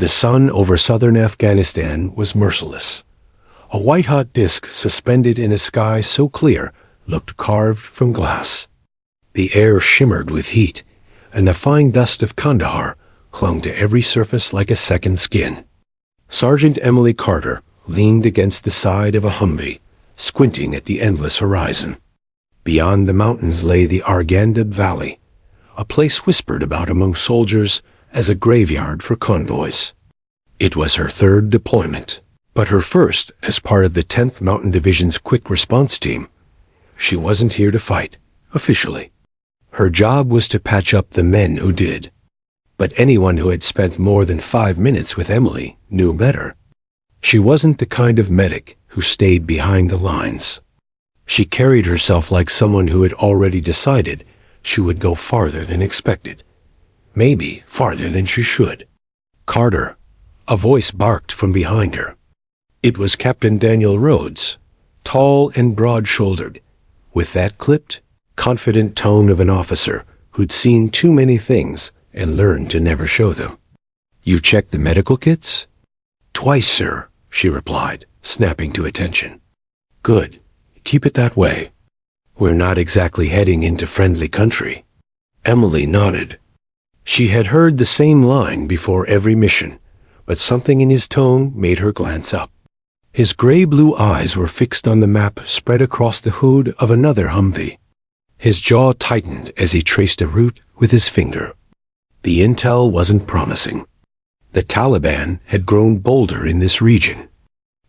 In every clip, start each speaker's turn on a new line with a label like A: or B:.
A: The sun over southern Afghanistan was merciless. A white-hot disk suspended in a sky so clear looked carved from glass. The air shimmered with heat, and the fine dust of Kandahar clung to every surface like a second skin. Sergeant Emily Carter leaned against the side of a Humvee, squinting at the endless horizon. Beyond the mountains lay the Arghandab Valley, a place whispered about among soldiers as a graveyard for convoys. It was her third deployment, but her first as part of the 10th Mountain Division's quick response team. She wasn't here to fight, officially. Her job was to patch up the men who did. But anyone who had spent more than 5 minutes with Emily knew better. She wasn't the kind of medic who stayed behind the lines. She carried herself like someone who had already decided she would go farther than expected. Maybe farther than she should. "Carter," a voice barked from behind her. It was Captain Daniel Rhodes, tall and broad-shouldered, with that clipped, confident tone of an officer who'd seen too many things and learned to never show them. "You checked the medical kits?" "Twice, sir," she replied, snapping to attention. "Good. Keep it that way. We're not exactly heading into friendly country." Emily nodded. She had heard the same line before every mission, but something in his tone made her glance up. His gray-blue eyes were fixed on the map spread across the hood of another Humvee. His jaw tightened as he traced a route with his finger. The intel wasn't promising. The Taliban had grown bolder in this region.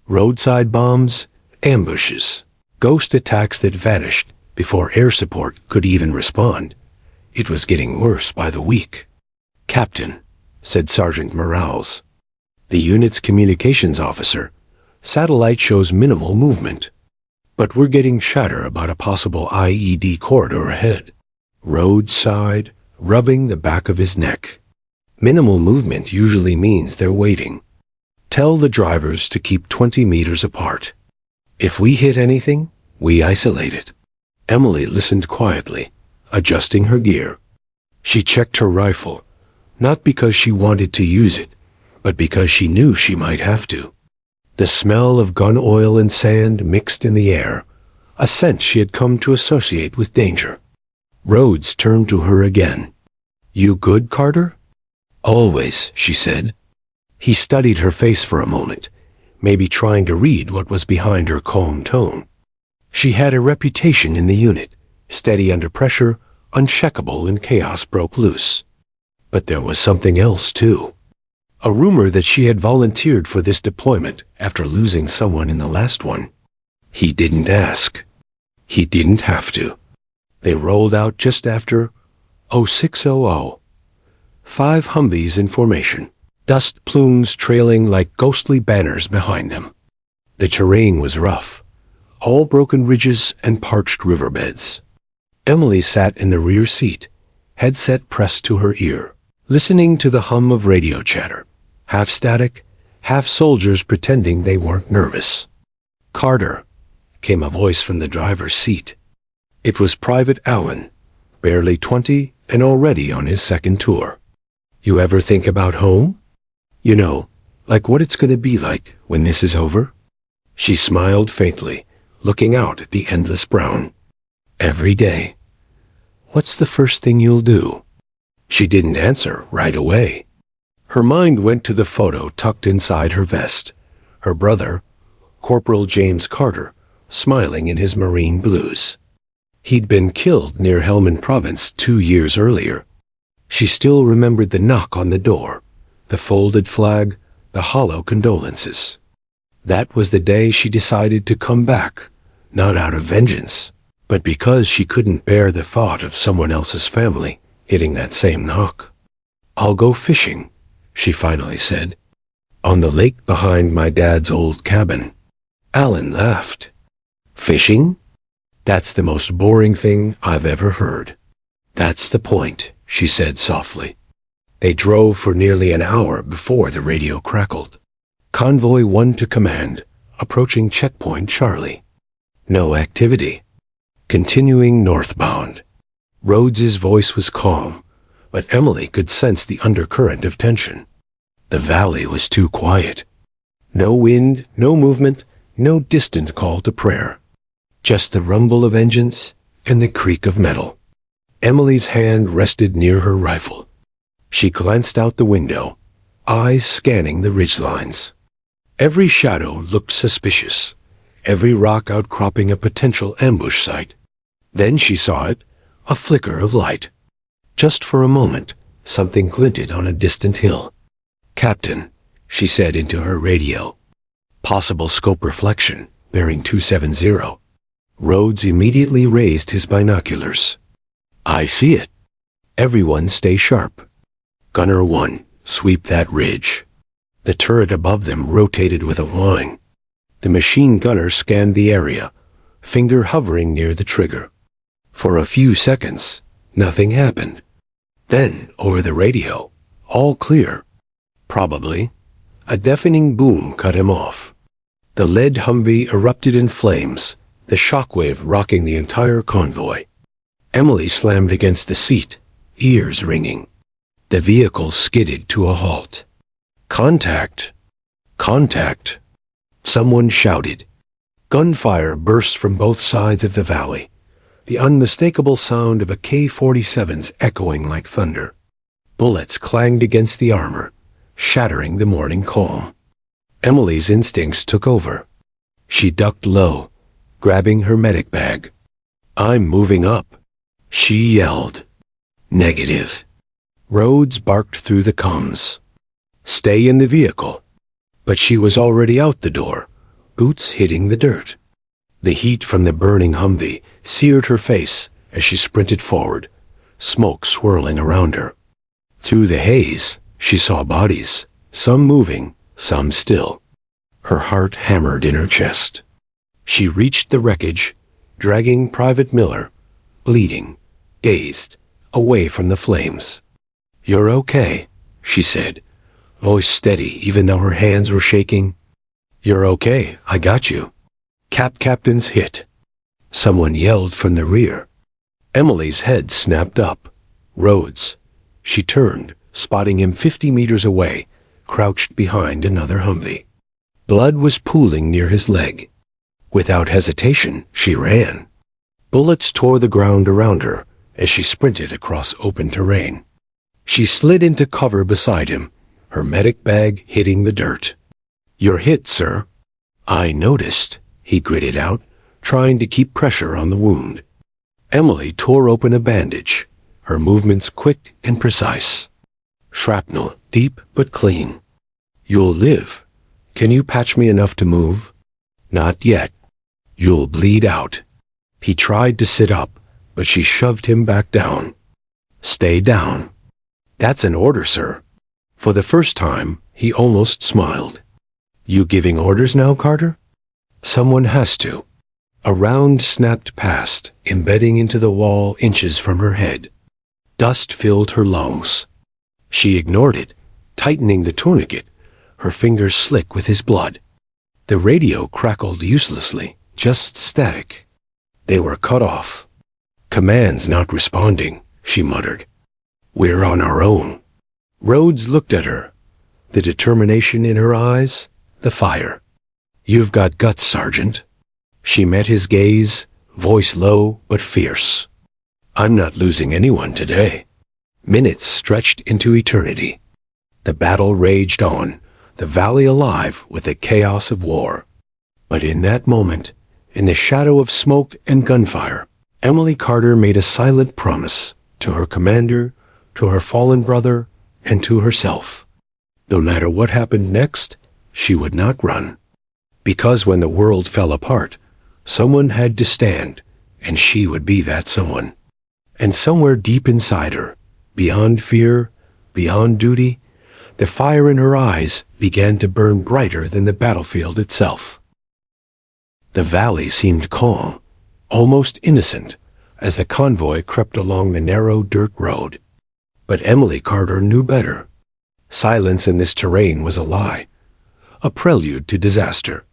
A: Roadside bombs, ambushes, ghost attacks that vanished before air support could even respond. It was getting worse by the week. "Captain," said Sergeant Morales, the unit's communications officer, "satellite shows minimal movement. But we're getting chatter about a possible IED corridor ahead." Rhodes sighed, rubbing the back of his neck. "Minimal movement usually means they're waiting. Tell the drivers to keep 20 meters apart. If we hit anything, we isolate it." Emily listened quietly, adjusting her gear. She checked her rifle, not because she wanted to use it, but because she knew she might have to. The smell of gun oil and sand mixed in the air, a scent she had come to associate with danger. Rhodes turned to her again. "You good, Carter?" "Always," she said. He studied her face for a moment, maybe trying to read what was behind her calm tone. She had a reputation in the unit, steady under pressure, uncheckable when chaos broke loose. But there was something else, too. A rumor that she had volunteered for this deployment after losing someone in the last one. He didn't ask. He didn't have to. They rolled out just after 0600. 5 Humvees in formation, dust plumes trailing like ghostly banners behind them. The terrain was rough, all broken ridges and parched riverbeds. Emily sat in the rear seat, headset pressed to her ear, listening to the hum of radio chatter, half static, half soldiers pretending they weren't nervous. "Carter," came a voice from the driver's seat. It was Private Allen, barely 20 and already on his second tour. "You ever think about home? You know, like what it's going to be like when this is over?" She smiled faintly, looking out at the endless brown. "Every day." "What's the first thing you'll do?" She didn't answer right away. Her mind went to the photo tucked inside her vest. Her brother, Corporal James Carter, smiling in his marine blues. He'd been killed near Helmand Province 2 years earlier. She still remembered the knock on the door, the folded flag, the hollow condolences. That was the day she decided to come back, not out of vengeance, but because she couldn't bear the thought of someone else's family getting that same knock. "I'll go fishing," she finally said, "on the lake behind my dad's old cabin." Alan laughed. "Fishing? That's the most boring thing I've ever heard." "That's the point," she said softly. They drove for nearly an hour before the radio crackled. Convoy 1 to command, approaching checkpoint Charlie. No activity. Continuing northbound. Rhodes's voice was calm, but Emily could sense the undercurrent of tension. The valley was too quiet. No wind, no movement, no distant call to prayer. Just the rumble of engines and the creak of metal. Emily's hand rested near her rifle. She glanced out the window, eyes scanning the ridgelines. Every shadow looked suspicious, every rock outcropping a potential ambush site. Then she saw it, a flicker of light. Just for a moment, something glinted on a distant hill. "Captain," she said into her radio. Possible scope reflection, bearing 270. Rhodes immediately raised his binoculars. "I see it. Everyone stay sharp. Gunner 1, sweep that ridge." The turret above them rotated with a whine. The machine gunner scanned the area, finger hovering near the trigger. For a few seconds, nothing happened. Then, over the radio, all clear. Probably, a deafening boom cut him off. The lead Humvee erupted in flames, the shockwave rocking the entire convoy. Emily slammed against the seat, ears ringing. The vehicle skidded to a halt. "Contact! Contact!" Someone shouted. Gunfire burst from both sides of the valley, the unmistakable sound of a K-47's echoing like thunder. Bullets clanged against the armor, shattering the morning calm. Emily's instincts took over. She ducked low, grabbing her medic bag. "I'm moving up," she yelled. "Negative." Rhodes barked through the comms. "Stay in the vehicle." But she was already out the door, boots hitting the dirt. The heat from the burning Humvee seared her face as she sprinted forward, smoke swirling around her. Through the haze, she saw bodies, some moving, some still. Her heart hammered in her chest. She reached the wreckage, dragging Private Miller, bleeding, dazed, away from the flames. "You're okay," she said, voice steady even though her hands were shaking. "You're okay, I got you." Captain's hit. Someone yelled from the rear. Emily's head snapped up. Rhodes. She turned, spotting him 50 meters away, crouched behind another Humvee. Blood was pooling near his leg. Without hesitation, she ran. Bullets tore the ground around her as she sprinted across open terrain. She slid into cover beside him, her medic bag hitting the dirt. "You're hit, sir." "I noticed," he gritted out, trying to keep pressure on the wound. Emily tore open a bandage, her movements quick and precise. "Shrapnel, deep but clean." "You'll live. Can you patch me enough to move?" "Not yet. You'll bleed out." He tried to sit up, but she shoved him back down. "Stay down." "That's an order, sir." For the first time, he almost smiled. "You giving orders now, Carter?" "Someone has to." A round snapped past, embedding into the wall inches from her head. Dust filled her lungs. She ignored it, tightening the tourniquet, her fingers slick with his blood. The radio crackled uselessly, just static. They were cut off. "Command's not responding," she muttered. "We're on our own." Rhodes looked at her, the determination in her eyes, the fire. "You've got guts, Sergeant." She met his gaze, voice low but fierce. "I'm not losing anyone today." Minutes stretched into eternity. The battle raged on, the valley alive with the chaos of war. But in that moment, in the shadow of smoke and gunfire, Emily Carter made a silent promise to her commander, to her fallen brother, and to herself. No matter what happened next, she would not run. Because when the world fell apart, someone had to stand, and she would be that someone. And somewhere deep inside her, beyond fear, beyond duty, the fire in her eyes began to burn brighter than the battlefield itself. The valley seemed calm, almost innocent, as the convoy crept along the narrow dirt road. But Emily Carter knew better. Silence in this terrain was a lie, a prelude to disaster.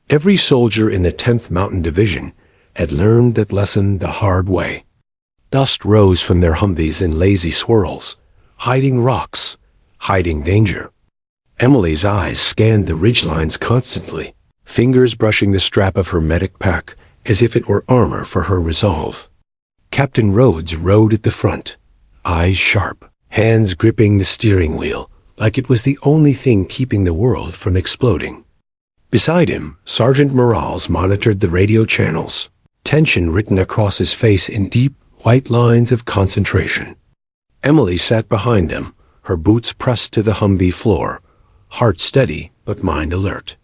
A: Every soldier in the 10th Mountain Division had learned that lesson the hard way. Dust rose from their Humvees in lazy swirls, hiding rocks, hiding danger. Emily's eyes scanned the ridgelines constantly, fingers brushing the strap of her medic pack as if it were armor for her resolve. Captain Rhodes rode at the front, eyes sharp, hands gripping the steering wheel like it was the only thing keeping the world from exploding. Beside him, Sergeant Morales monitored the radio channels, tension written across his face in deep, white lines of concentration. Emily sat behind them, her boots pressed to the Humvee floor, heart steady but mind alert.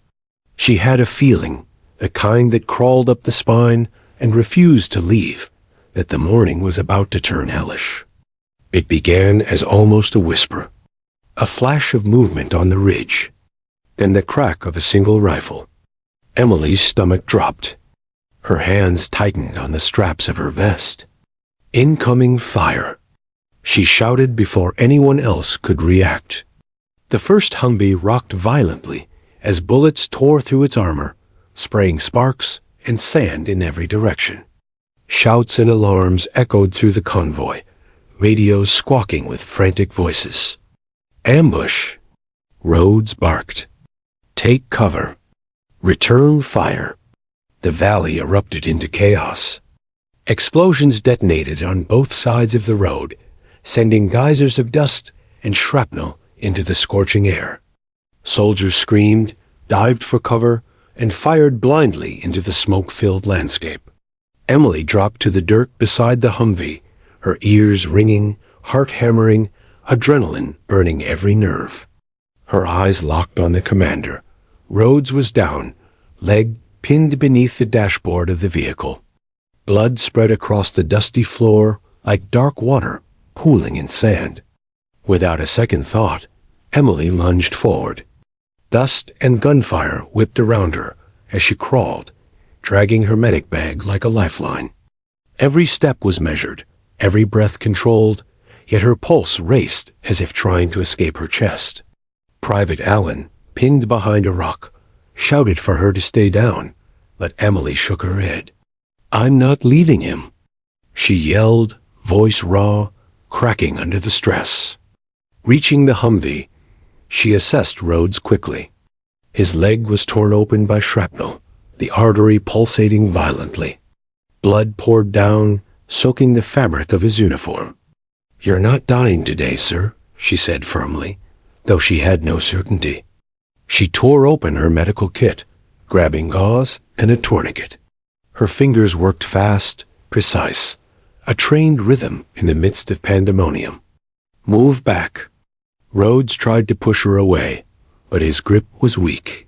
A: She had a feeling, the kind that crawled up the spine and refused to leave, that the morning was about to turn hellish. It began as almost a whisper, a flash of movement on the ridge, then the crack of a single rifle. Emily's stomach dropped. Her hands tightened on the straps of her vest. Incoming fire. She shouted before anyone else could react. The first Humvee rocked violently as bullets tore through its armor, spraying sparks and sand in every direction. Shouts and alarms echoed through the convoy, radios squawking with frantic voices. Ambush! Rhodes barked. Take cover. Return fire. The valley erupted into chaos. Explosions detonated on both sides of the road, sending geysers of dust and shrapnel into the scorching air. Soldiers screamed, dived for cover, and fired blindly into the smoke-filled landscape. Emily dropped to the dirt beside the Humvee, her ears ringing, heart hammering, adrenaline burning every nerve. Her eyes locked on the commander. Rhodes was down, leg pinned beneath the dashboard of the vehicle. Blood spread across the dusty floor like dark water pooling in sand. Without a second thought, Emily lunged forward. Dust and gunfire whipped around her as she crawled, dragging her medic bag like a lifeline. Every step was measured, every breath controlled, yet her pulse raced as if trying to escape her chest. Private Allen, pinned behind a rock, shouted for her to stay down, but Emily shook her head. "I'm not leaving him," she yelled, voice raw, cracking under the stress. Reaching the Humvee, she assessed Rhodes quickly. His leg was torn open by shrapnel, the artery pulsating violently. Blood poured down, soaking the fabric of his uniform. "You're not dying today, sir," she said firmly, though she had no certainty. She tore open her medical kit, grabbing gauze and a tourniquet. Her fingers worked fast, precise, a trained rhythm in the midst of pandemonium. "Move back." Rhodes tried to push her away, but his grip was weak.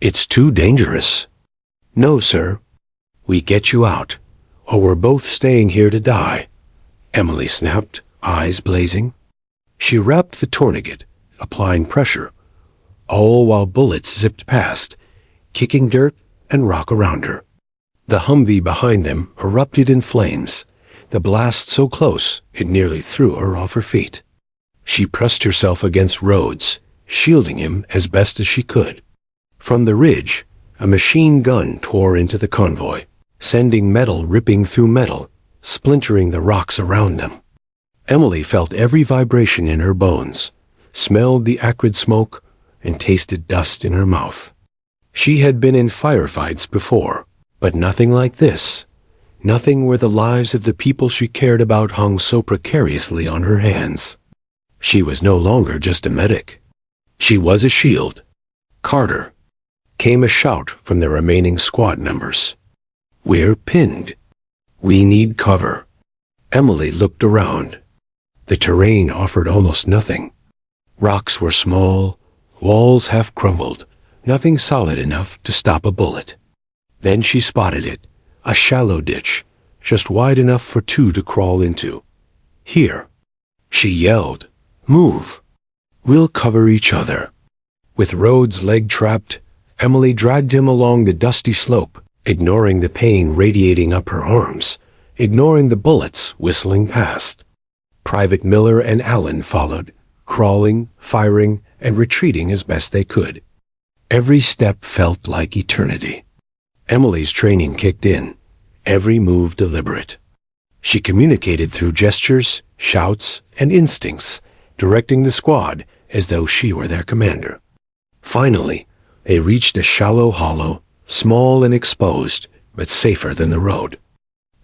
A: "It's too dangerous." "No, sir. We get you out, or we're both staying here to die," Emily snapped, eyes blazing. She wrapped the tourniquet, applying pressure, all while bullets zipped past, kicking dirt and rock around her. The Humvee behind them erupted in flames, the blast so close it nearly threw her off her feet. She pressed herself against Rhodes, shielding him as best as she could. From the ridge, a machine gun tore into the convoy, sending metal ripping through metal, splintering the rocks around them. Emily felt every vibration in her bones, smelled the acrid smoke, and tasted dust in her mouth. She had been in firefights before, but nothing like this. Nothing where the lives of the people she cared about hung so precariously on her hands. She was no longer just a medic. She was a shield. "Carter!" Came a shout from the remaining squad members. "We're pinned. We need cover." Emily looked around. The terrain offered almost nothing. Rocks were small, walls half crumbled, nothing solid enough to stop a bullet. Then she spotted it, a shallow ditch, just wide enough for two to crawl into. "Here!" She yelled. "Move! We'll cover each other." With Rhodes' leg trapped, Emily dragged him along the dusty slope, ignoring the pain radiating up her arms, ignoring the bullets whistling past. Private Miller and Allen followed, crawling, firing, and retreating as best they could. Every step felt like eternity. Emily's training kicked in, every move deliberate. She communicated through gestures, shouts, and instincts, directing the squad as though she were their commander. Finally, they reached a shallow hollow, small and exposed, but safer than the road.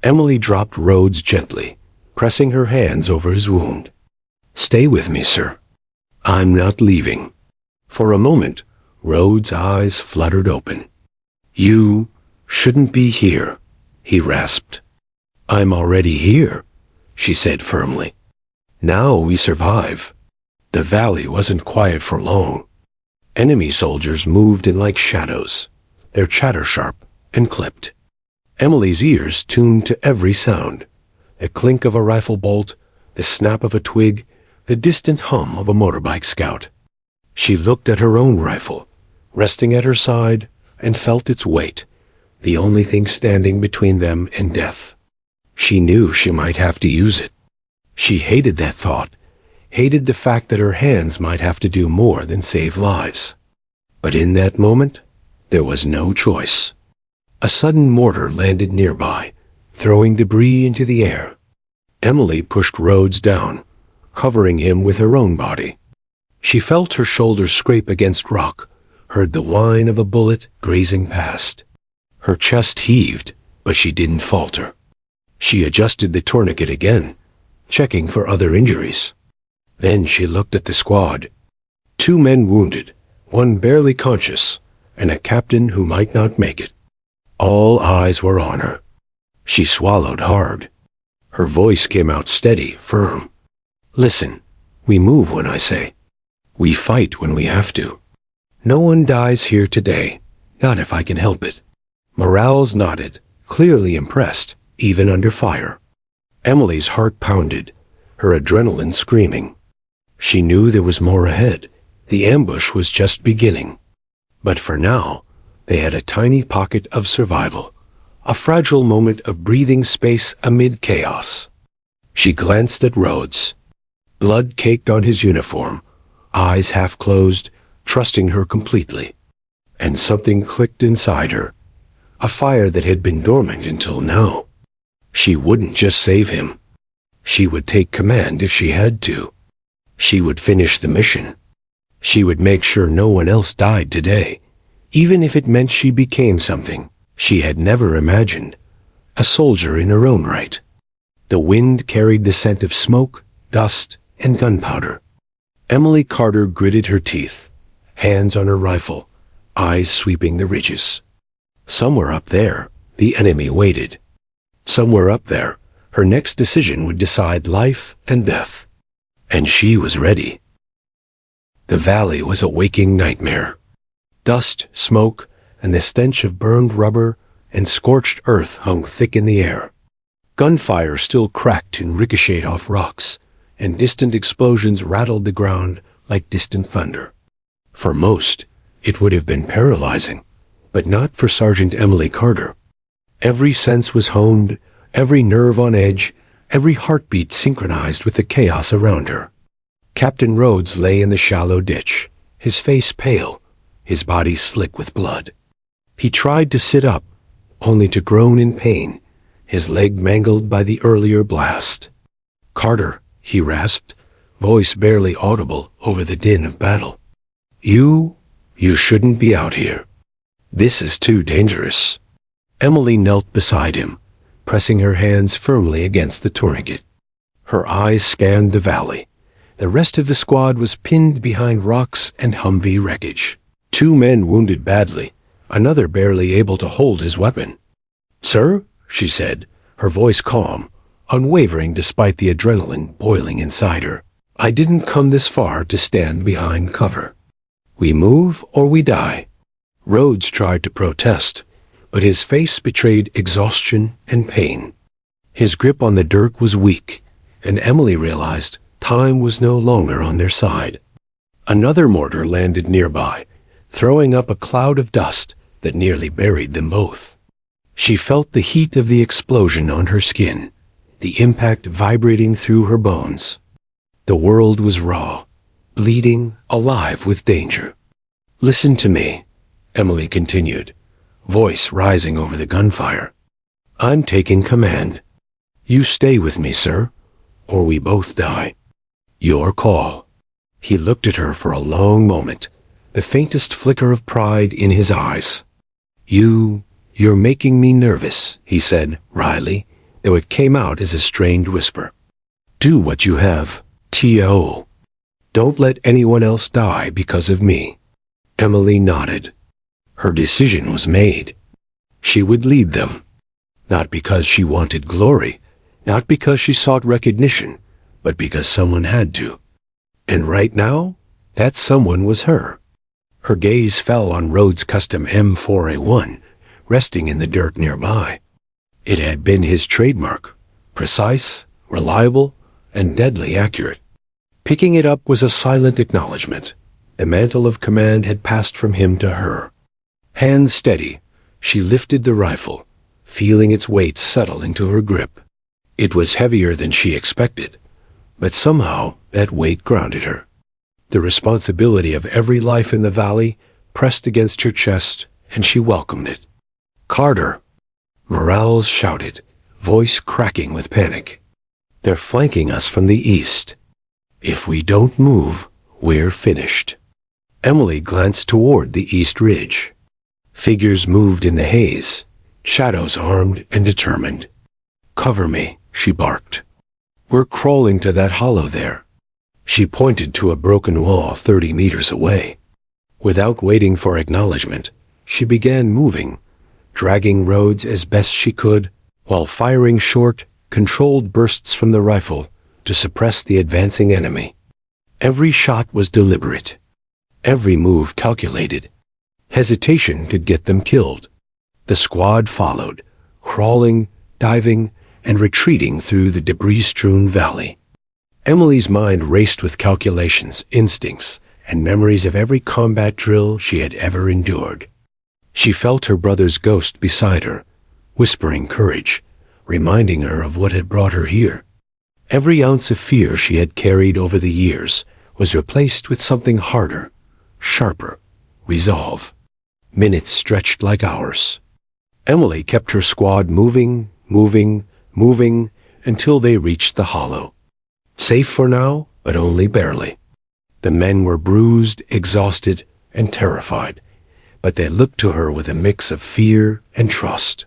A: Emily dropped Rhodes gently, pressing her hands over his wound. "Stay with me, sir. I'm not leaving." For a moment, Rhodes' eyes fluttered open. "You shouldn't be here," he rasped. "I'm already here," she said firmly. "Now we survive." The valley wasn't quiet for long. Enemy soldiers moved in like shadows, their chatter sharp and clipped. Emily's ears tuned to every sound, the clink of a rifle bolt, the snap of a twig, the distant hum of a motorbike scout. She looked at her own rifle, resting at her side, and felt its weight, the only thing standing between them and death. She knew she might have to use it. She hated that thought, hated the fact that her hands might have to do more than save lives. But in that moment, there was no choice. A sudden mortar landed nearby, throwing debris into the air. Emily pushed Rhodes down, covering him with her own body. She felt her shoulders scrape against rock, heard the whine of a bullet grazing past. Her chest heaved, but she didn't falter. She adjusted the tourniquet again, checking for other injuries. Then she looked at the squad. 2 men wounded, one barely conscious, and a captain who might not make it. All eyes were on her. She swallowed hard. Her voice came out steady, firm. "Listen, we move when I say. We fight when we have to. No one dies here today, not if I can help it." Morales nodded, clearly impressed, even under fire. Emily's heart pounded, her adrenaline screaming. She knew there was more ahead. The ambush was just beginning. But for now, they had a tiny pocket of survival, a fragile moment of breathing space amid chaos. She glanced at Rhodes. Blood caked on his uniform, eyes half closed, trusting her completely. And something clicked inside her, a fire that had been dormant until now. She wouldn't just save him. She would take command if she had to. She would finish the mission. She would make sure no one else died today, even if it meant she became something she had never imagined, a soldier in her own right. The wind carried the scent of smoke, dust, and gunpowder. Emily Carter gritted her teeth, hands on her rifle, eyes sweeping the ridges. Somewhere up there, the enemy waited. Somewhere up there, her next decision would decide life and death. And she was ready. The valley was a waking nightmare. Dust, smoke, and the stench of burned rubber and scorched earth hung thick in the air. Gunfire still cracked and ricocheted off rocks, and distant explosions rattled the ground like distant thunder. For most, it would have been paralyzing, but not for Sergeant Emily Carter. Every sense was honed, every nerve on edge, every heartbeat synchronized with the chaos around her. Captain Rhodes lay in the shallow ditch, his face pale, his body slick with blood. He tried to sit up, only to groan in pain, his leg mangled by the earlier blast. "Carter," he rasped, voice barely audible over the din of battle. You shouldn't be out here. This is too dangerous." Emily knelt beside him, pressing her hands firmly against the tourniquet. Her eyes scanned the valley. The rest of the squad was pinned behind rocks and Humvee wreckage. 2 men wounded badly, another barely able to hold his weapon. "Sir," she said, her voice calm, unwavering despite the adrenaline boiling inside her, "I didn't come this far to stand behind cover. We move or we die." Rhodes tried to protest, but his face betrayed exhaustion and pain. His grip on the dirk was weak, and Emily realized time was no longer on their side. Another mortar landed nearby, throwing up a cloud of dust that nearly buried them both. She felt the heat of the explosion on her skin, the impact vibrating through her bones. The world was raw, bleeding, alive with danger. "Listen to me," Emily continued, voice rising over the gunfire. "I'm taking command. You stay with me, sir, or we both die. Your call." He looked at her for a long moment, the faintest flicker of pride in his eyes. You're making me nervous, he said wryly, though it came out as a strained whisper. Do what you have, T.O. Don't let anyone else die because of me. Emily nodded. Her decision was made. She would lead them. Not because she wanted glory, not because she sought recognition, but because someone had to. And right now, that someone was her. Her gaze fell on Rhodes' custom M4A1, resting in the dirt nearby. It had been his trademark, precise, reliable, and deadly accurate. Picking it up was a silent acknowledgement. The mantle of command had passed from him to her. Hands steady, she lifted the rifle, feeling its weight settle into her grip. It was heavier than she expected, but somehow that weight grounded her. The responsibility of every life in the valley pressed against her chest, and she welcomed it. Carter! Morales shouted, voice cracking with panic. They're flanking us from the east. If we don't move, we're finished. Emily glanced toward the east ridge. Figures moved in the haze, shadows armed and determined. Cover me, she barked. We're crawling to that hollow there. She pointed to a broken wall 30 meters away. Without waiting for acknowledgement, she began moving, dragging Rhodes as best she could, while firing short, controlled bursts from the rifle to suppress the advancing enemy. Every shot was deliberate. Every move calculated. Hesitation could get them killed. The squad followed, crawling, diving, and retreating through the debris-strewn valley. Emily's mind raced with calculations, instincts, and memories of every combat drill she had ever endured. She felt her brother's ghost beside her, whispering courage, reminding her of what had brought her here. Every ounce of fear she had carried over the years was replaced with something harder, sharper, resolve. Minutes stretched like hours. Emily kept her squad moving, until they reached the hollow. Safe for now, but only barely. The men were bruised, exhausted, and terrified, but they looked to her with a mix of fear and trust.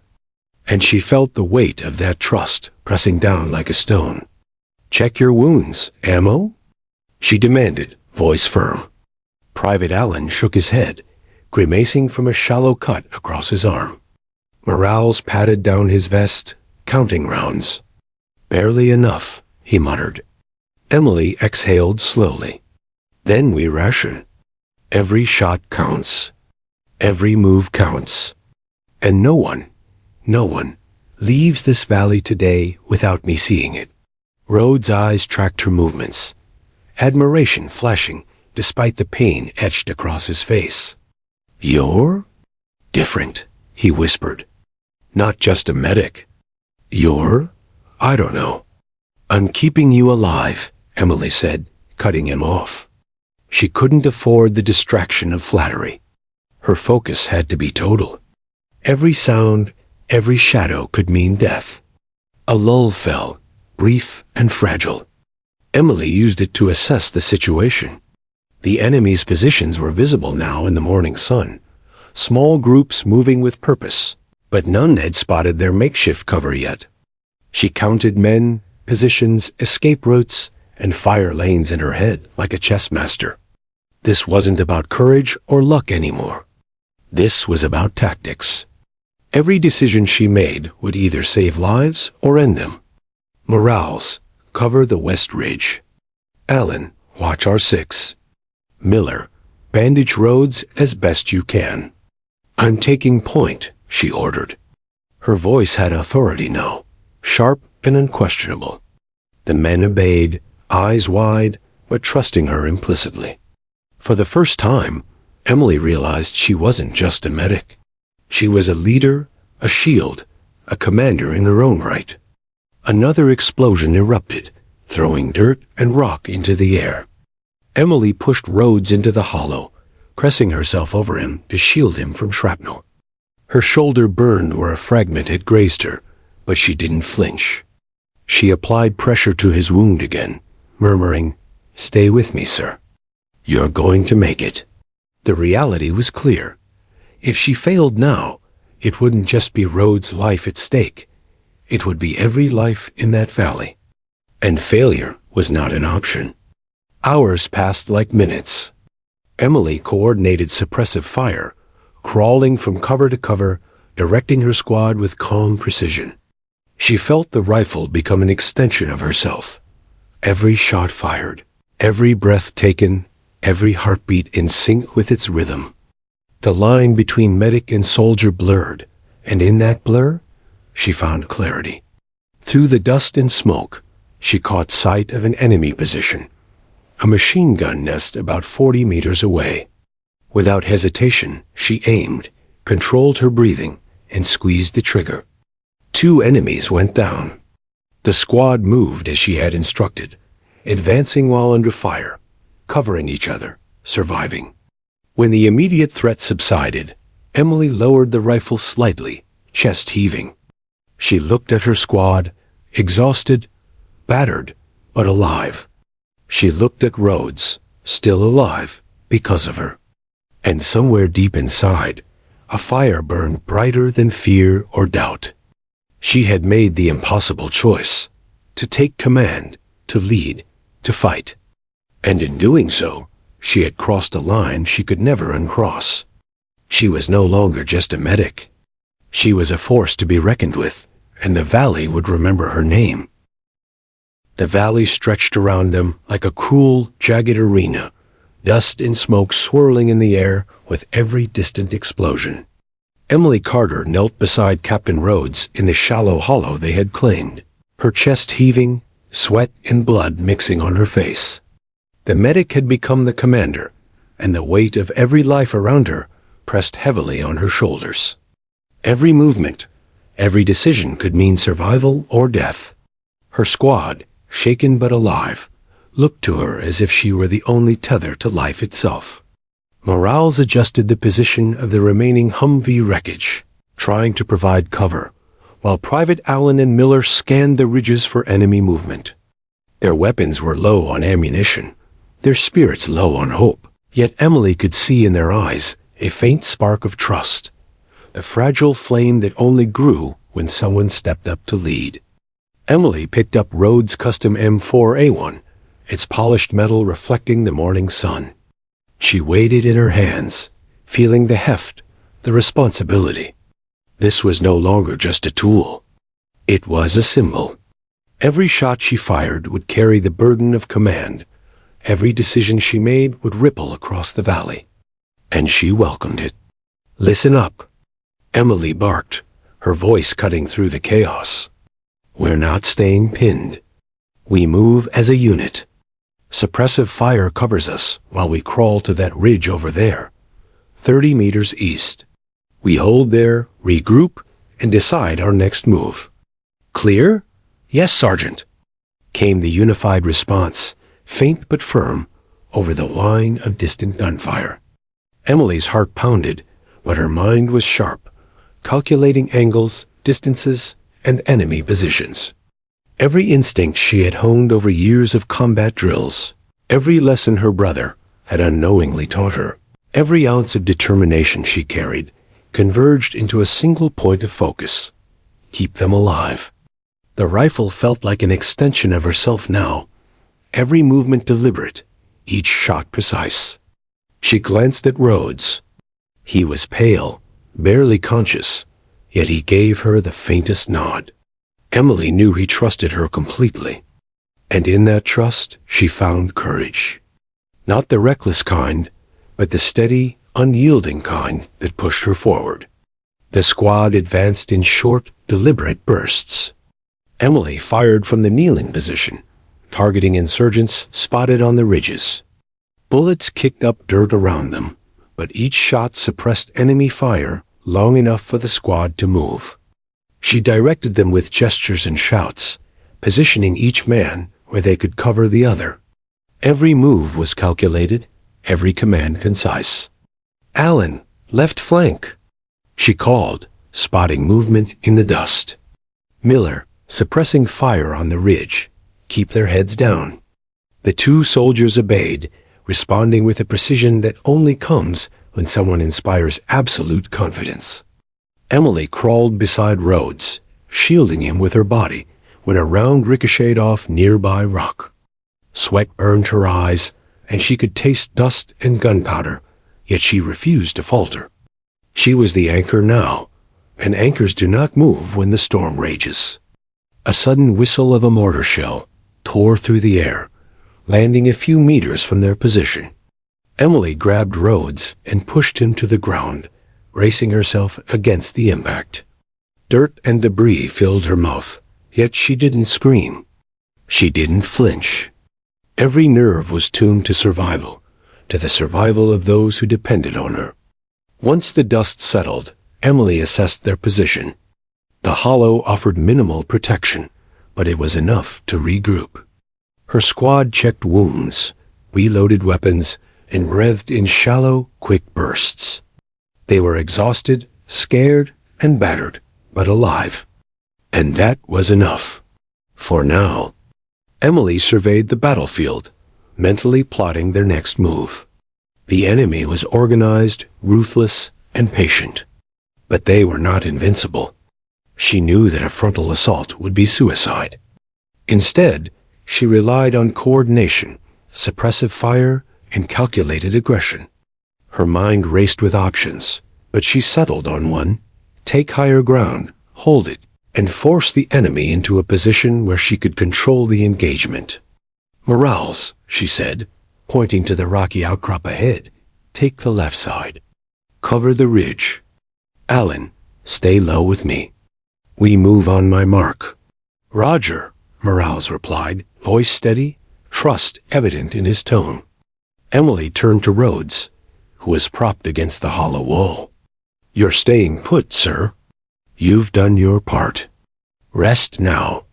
A: And she felt the weight of that trust pressing down like a stone. Check your wounds, ammo? She demanded, voice firm. Private Allen shook his head, grimacing from a shallow cut across his arm. Morales patted down his vest, counting rounds. Barely enough, he muttered. Emily exhaled slowly. Then we ration. Every shot counts. Every move counts. And no one leaves this valley today without me seeing it. Rhodes' eyes tracked her movements, admiration flashing despite the pain etched across his face. You're different, he whispered. Not just a medic. I don't know. I'm keeping you alive, Emily said, cutting him off. She couldn't afford the distraction of flattery. Her focus had to be total. Every sound, every shadow could mean death. A lull fell, brief and fragile. Emily used it to assess the situation. The enemy's positions were visible now in the morning sun, small groups moving with purpose, but none had spotted their makeshift cover yet. She counted men, positions, escape routes, and fire lanes in her head like a chess master. This wasn't about courage or luck anymore. This was about tactics. Every decision she made would either save lives or end them. Morales, cover the west ridge. Allen, watch R6. Miller, bandage Rhodes as best you can. I'm taking point, she ordered. Her voice had authority now, sharp and unquestionable. The men obeyed, eyes wide, but trusting her implicitly. For the first time, Emily realized she wasn't just a medic. She was a leader, a shield, a commander in her own right. Another explosion erupted, throwing dirt and rock into the air. Emily pushed Rhodes into the hollow, pressing herself over him to shield him from shrapnel. Her shoulder burned where a fragment had grazed her, but she didn't flinch. She applied pressure to his wound again, murmuring, "Stay with me, sir. You're going to make it." The reality was clear. If she failed now, it wouldn't just be Rhodes' life at stake. It would be every life in that valley. And failure was not an option. Hours passed like minutes. Emily coordinated suppressive fire, crawling from cover to cover, directing her squad with calm precision. She felt the rifle become an extension of herself. Every shot fired, every breath taken, every heartbeat in sync with its rhythm. The line between medic and soldier blurred, and in that blur, she found clarity. Through the dust and smoke, she caught sight of an enemy position, a machine gun nest about 40 meters away. Without hesitation, she aimed, controlled her breathing, and squeezed the trigger. 2 enemies went down. The squad moved as she had instructed, advancing while under fire, covering each other, surviving. When the immediate threat subsided, Emily lowered the rifle slightly, chest heaving. She looked at her squad, exhausted, battered, but alive. She looked at Rhodes, still alive because of her. And somewhere deep inside, a fire burned brighter than fear or doubt. She had made the impossible choice, to take command, to lead, to fight. And in doing so, she had crossed a line she could never uncross. She was no longer just a medic. She was a force to be reckoned with, and the valley would remember her name. The valley stretched around them like a cruel, jagged arena, dust and smoke swirling in the air with every distant explosion. Emily Carter knelt beside Captain Rhodes in the shallow hollow they had claimed, her chest heaving, sweat and blood mixing on her face. The medic had become the commander, and the weight of every life around her pressed heavily on her shoulders. Every movement, every decision could mean survival or death. Her squad, shaken but alive, looked to her as if she were the only tether to life itself. Morales adjusted the position of the remaining Humvee wreckage, trying to provide cover, while Private Allen and Miller scanned the ridges for enemy movement. Their weapons were low on ammunition, their spirits low on hope, yet Emily could see in their eyes a faint spark of trust, the fragile flame that only grew when someone stepped up to lead. Emily picked up Rhodes' custom M4A1, its polished metal reflecting the morning sun. She weighed it in her hands, feeling the heft, the responsibility. This was no longer just a tool. It was a symbol. Every shot she fired would carry the burden of command. Every decision she made would ripple across the valley. And she welcomed it. "Listen up," Emily barked, her voice cutting through the chaos. "We're not staying pinned. We move as a unit. Suppressive fire covers us while we crawl to that ridge over there, 30 meters east. We hold there, regroup, and decide our next move." "Clear?" "Yes, Sergeant," came the unified response, faint but firm, over the whine of distant gunfire. Emily's heart pounded, but her mind was sharp, calculating angles, distances, and enemy positions. Every instinct she had honed over years of combat drills, every lesson her brother had unknowingly taught her, every ounce of determination she carried, converged into a single point of focus: keep them alive. The rifle felt like an extension of herself now, every movement deliberate, each shot precise. She glanced at Rhodes. He was pale, barely conscious, yet he gave her the faintest nod. Emily knew he trusted her completely, and in that trust she found courage. Not the reckless kind, but the steady, unyielding kind that pushed her forward. The squad advanced in short, deliberate bursts. Emily fired from the kneeling position, targeting insurgents spotted on the ridges. Bullets kicked up dirt around them, but each shot suppressed enemy fire long enough for the squad to move. She directed them with gestures and shouts, positioning each man where they could cover the other. Every move was calculated, every command concise. "Allen, left flank," she called, spotting movement in the dust. "Miller, suppressing fire on the ridge. Keep their heads down." The 2 soldiers obeyed, responding with a precision that only comes when someone inspires absolute confidence. Emily crawled beside Rhodes, shielding him with her body, when a round ricocheted off nearby rock. Sweat burned her eyes, and she could taste dust and gunpowder, yet she refused to falter. She was the anchor now, and anchors do not move when the storm rages. A sudden whistle of a mortar shell tore through the air, landing a few meters from their position. Emily grabbed Rhodes and pushed him to the ground, bracing herself against the impact. Dirt and debris filled her mouth, yet she didn't scream. She didn't flinch. Every nerve was tuned to survival, to the survival of those who depended on her. Once the dust settled, Emily assessed their position. The hollow offered minimal protection, but it was enough to regroup. Her squad checked wounds, reloaded weapons, and breathed in shallow, quick bursts. They were exhausted, scared, and battered, but alive. And that was enough. For now. Emily surveyed the battlefield, mentally plotting their next move. The enemy was organized, ruthless, and patient. But they were not invincible. She knew that a frontal assault would be suicide. Instead, she relied on coordination, suppressive fire, and calculated aggression. Her mind raced with options, but she settled on one: take higher ground, hold it, and force the enemy into a position where she could control the engagement. "Morales," she said, pointing to the rocky outcrop ahead. "Take the left side. Cover the ridge. Alan, stay low with me. We move on my mark." "Roger," Morales replied, voice steady, trust evident in his tone. Emily turned to Rhodes, who was propped against the hollow wall. "You're staying put, sir. You've done your part. Rest now."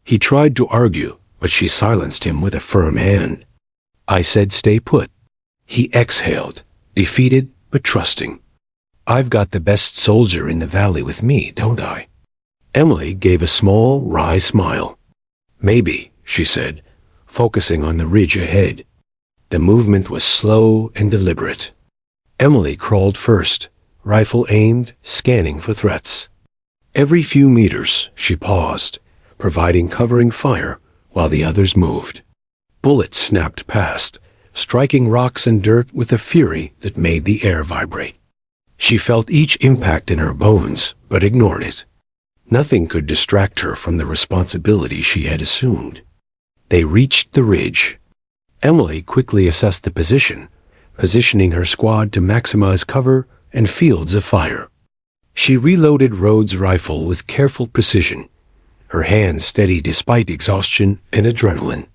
A: He tried to argue, but she silenced him with a firm hand. "I said stay put." He exhaled, defeated but trusting. "I've got the best soldier in the valley with me, don't I?" Emily gave a small, wry smile. "Maybe," she said, focusing on the ridge ahead. The movement was slow and deliberate. Emily crawled first, rifle aimed, scanning for threats. Every few meters, she paused, providing covering fire while the others moved. Bullets snapped past, striking rocks and dirt with a fury that made the air vibrate. She felt each impact in her bones, but ignored it. Nothing could distract her from the responsibility she had assumed. They reached the ridge. Emily quickly assessed the positioning her squad to maximize cover and fields of fire. She reloaded Rhodes' rifle with careful precision, her hands steady despite exhaustion and adrenaline.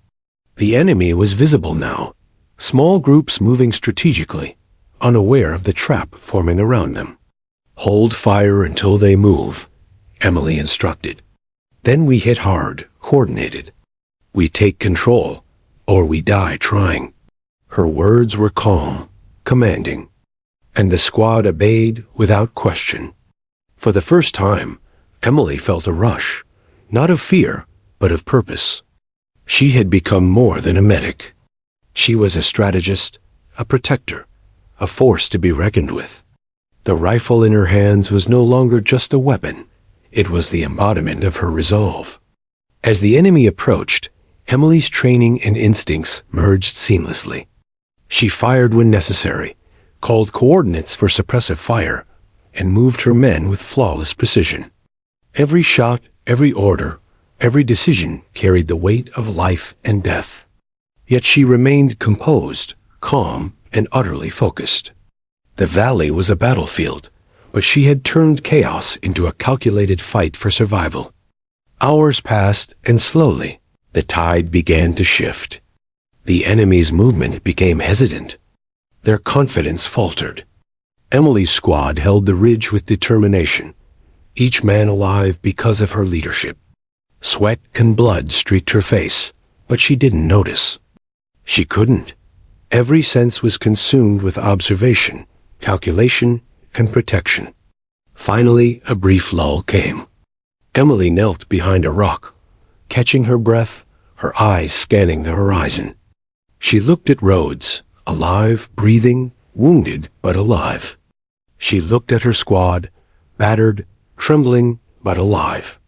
A: The enemy was visible now, small groups moving strategically, unaware of the trap forming around them. "Hold fire until they move," Emily instructed. "Then we hit hard, coordinated. We take control, or we die trying." Her words were calm, commanding, and the squad obeyed without question. For the first time, Emily felt a rush, not of fear, but of purpose. She had become more than a medic. She was a strategist, a protector, a force to be reckoned with. The rifle in her hands was no longer just a weapon. It was the embodiment of her resolve. As the enemy approached, Emily's training and instincts merged seamlessly. She fired when necessary, called coordinates for suppressive fire, and moved her men with flawless precision. Every shot, every order, every decision carried the weight of life and death. Yet she remained composed, calm, and utterly focused. The valley was a battlefield, but she had turned chaos into a calculated fight for survival. Hours passed, and slowly, the tide began to shift. The enemy's movement became hesitant. Their confidence faltered. Emily's squad held the ridge with determination, each man alive because of her leadership. Sweat and blood streaked her face, but she didn't notice. She couldn't. Every sense was consumed with observation, calculation, and protection. Finally, a brief lull came. Emily knelt behind a rock, catching her breath, her eyes scanning the horizon. She looked at Rhodes, alive, breathing, wounded, but alive. She looked at her squad, battered, trembling, but alive.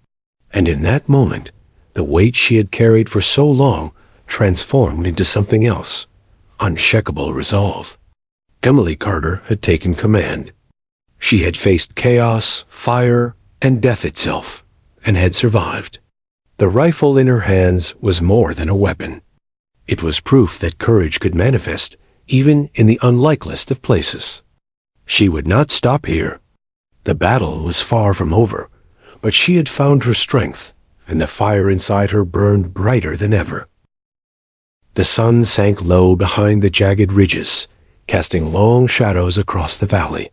A: And in that moment, the weight she had carried for so long transformed into something else, unshakable resolve. Emily Carter had taken command. She had faced chaos, fire, and death itself, and had survived. The rifle in her hands was more than a weapon. It was proof that courage could manifest even in the unlikeliest of places. She would not stop here. The battle was far from over, but she had found her strength, and the fire inside her burned brighter than ever. The sun sank low behind the jagged ridges, casting long shadows across the valley.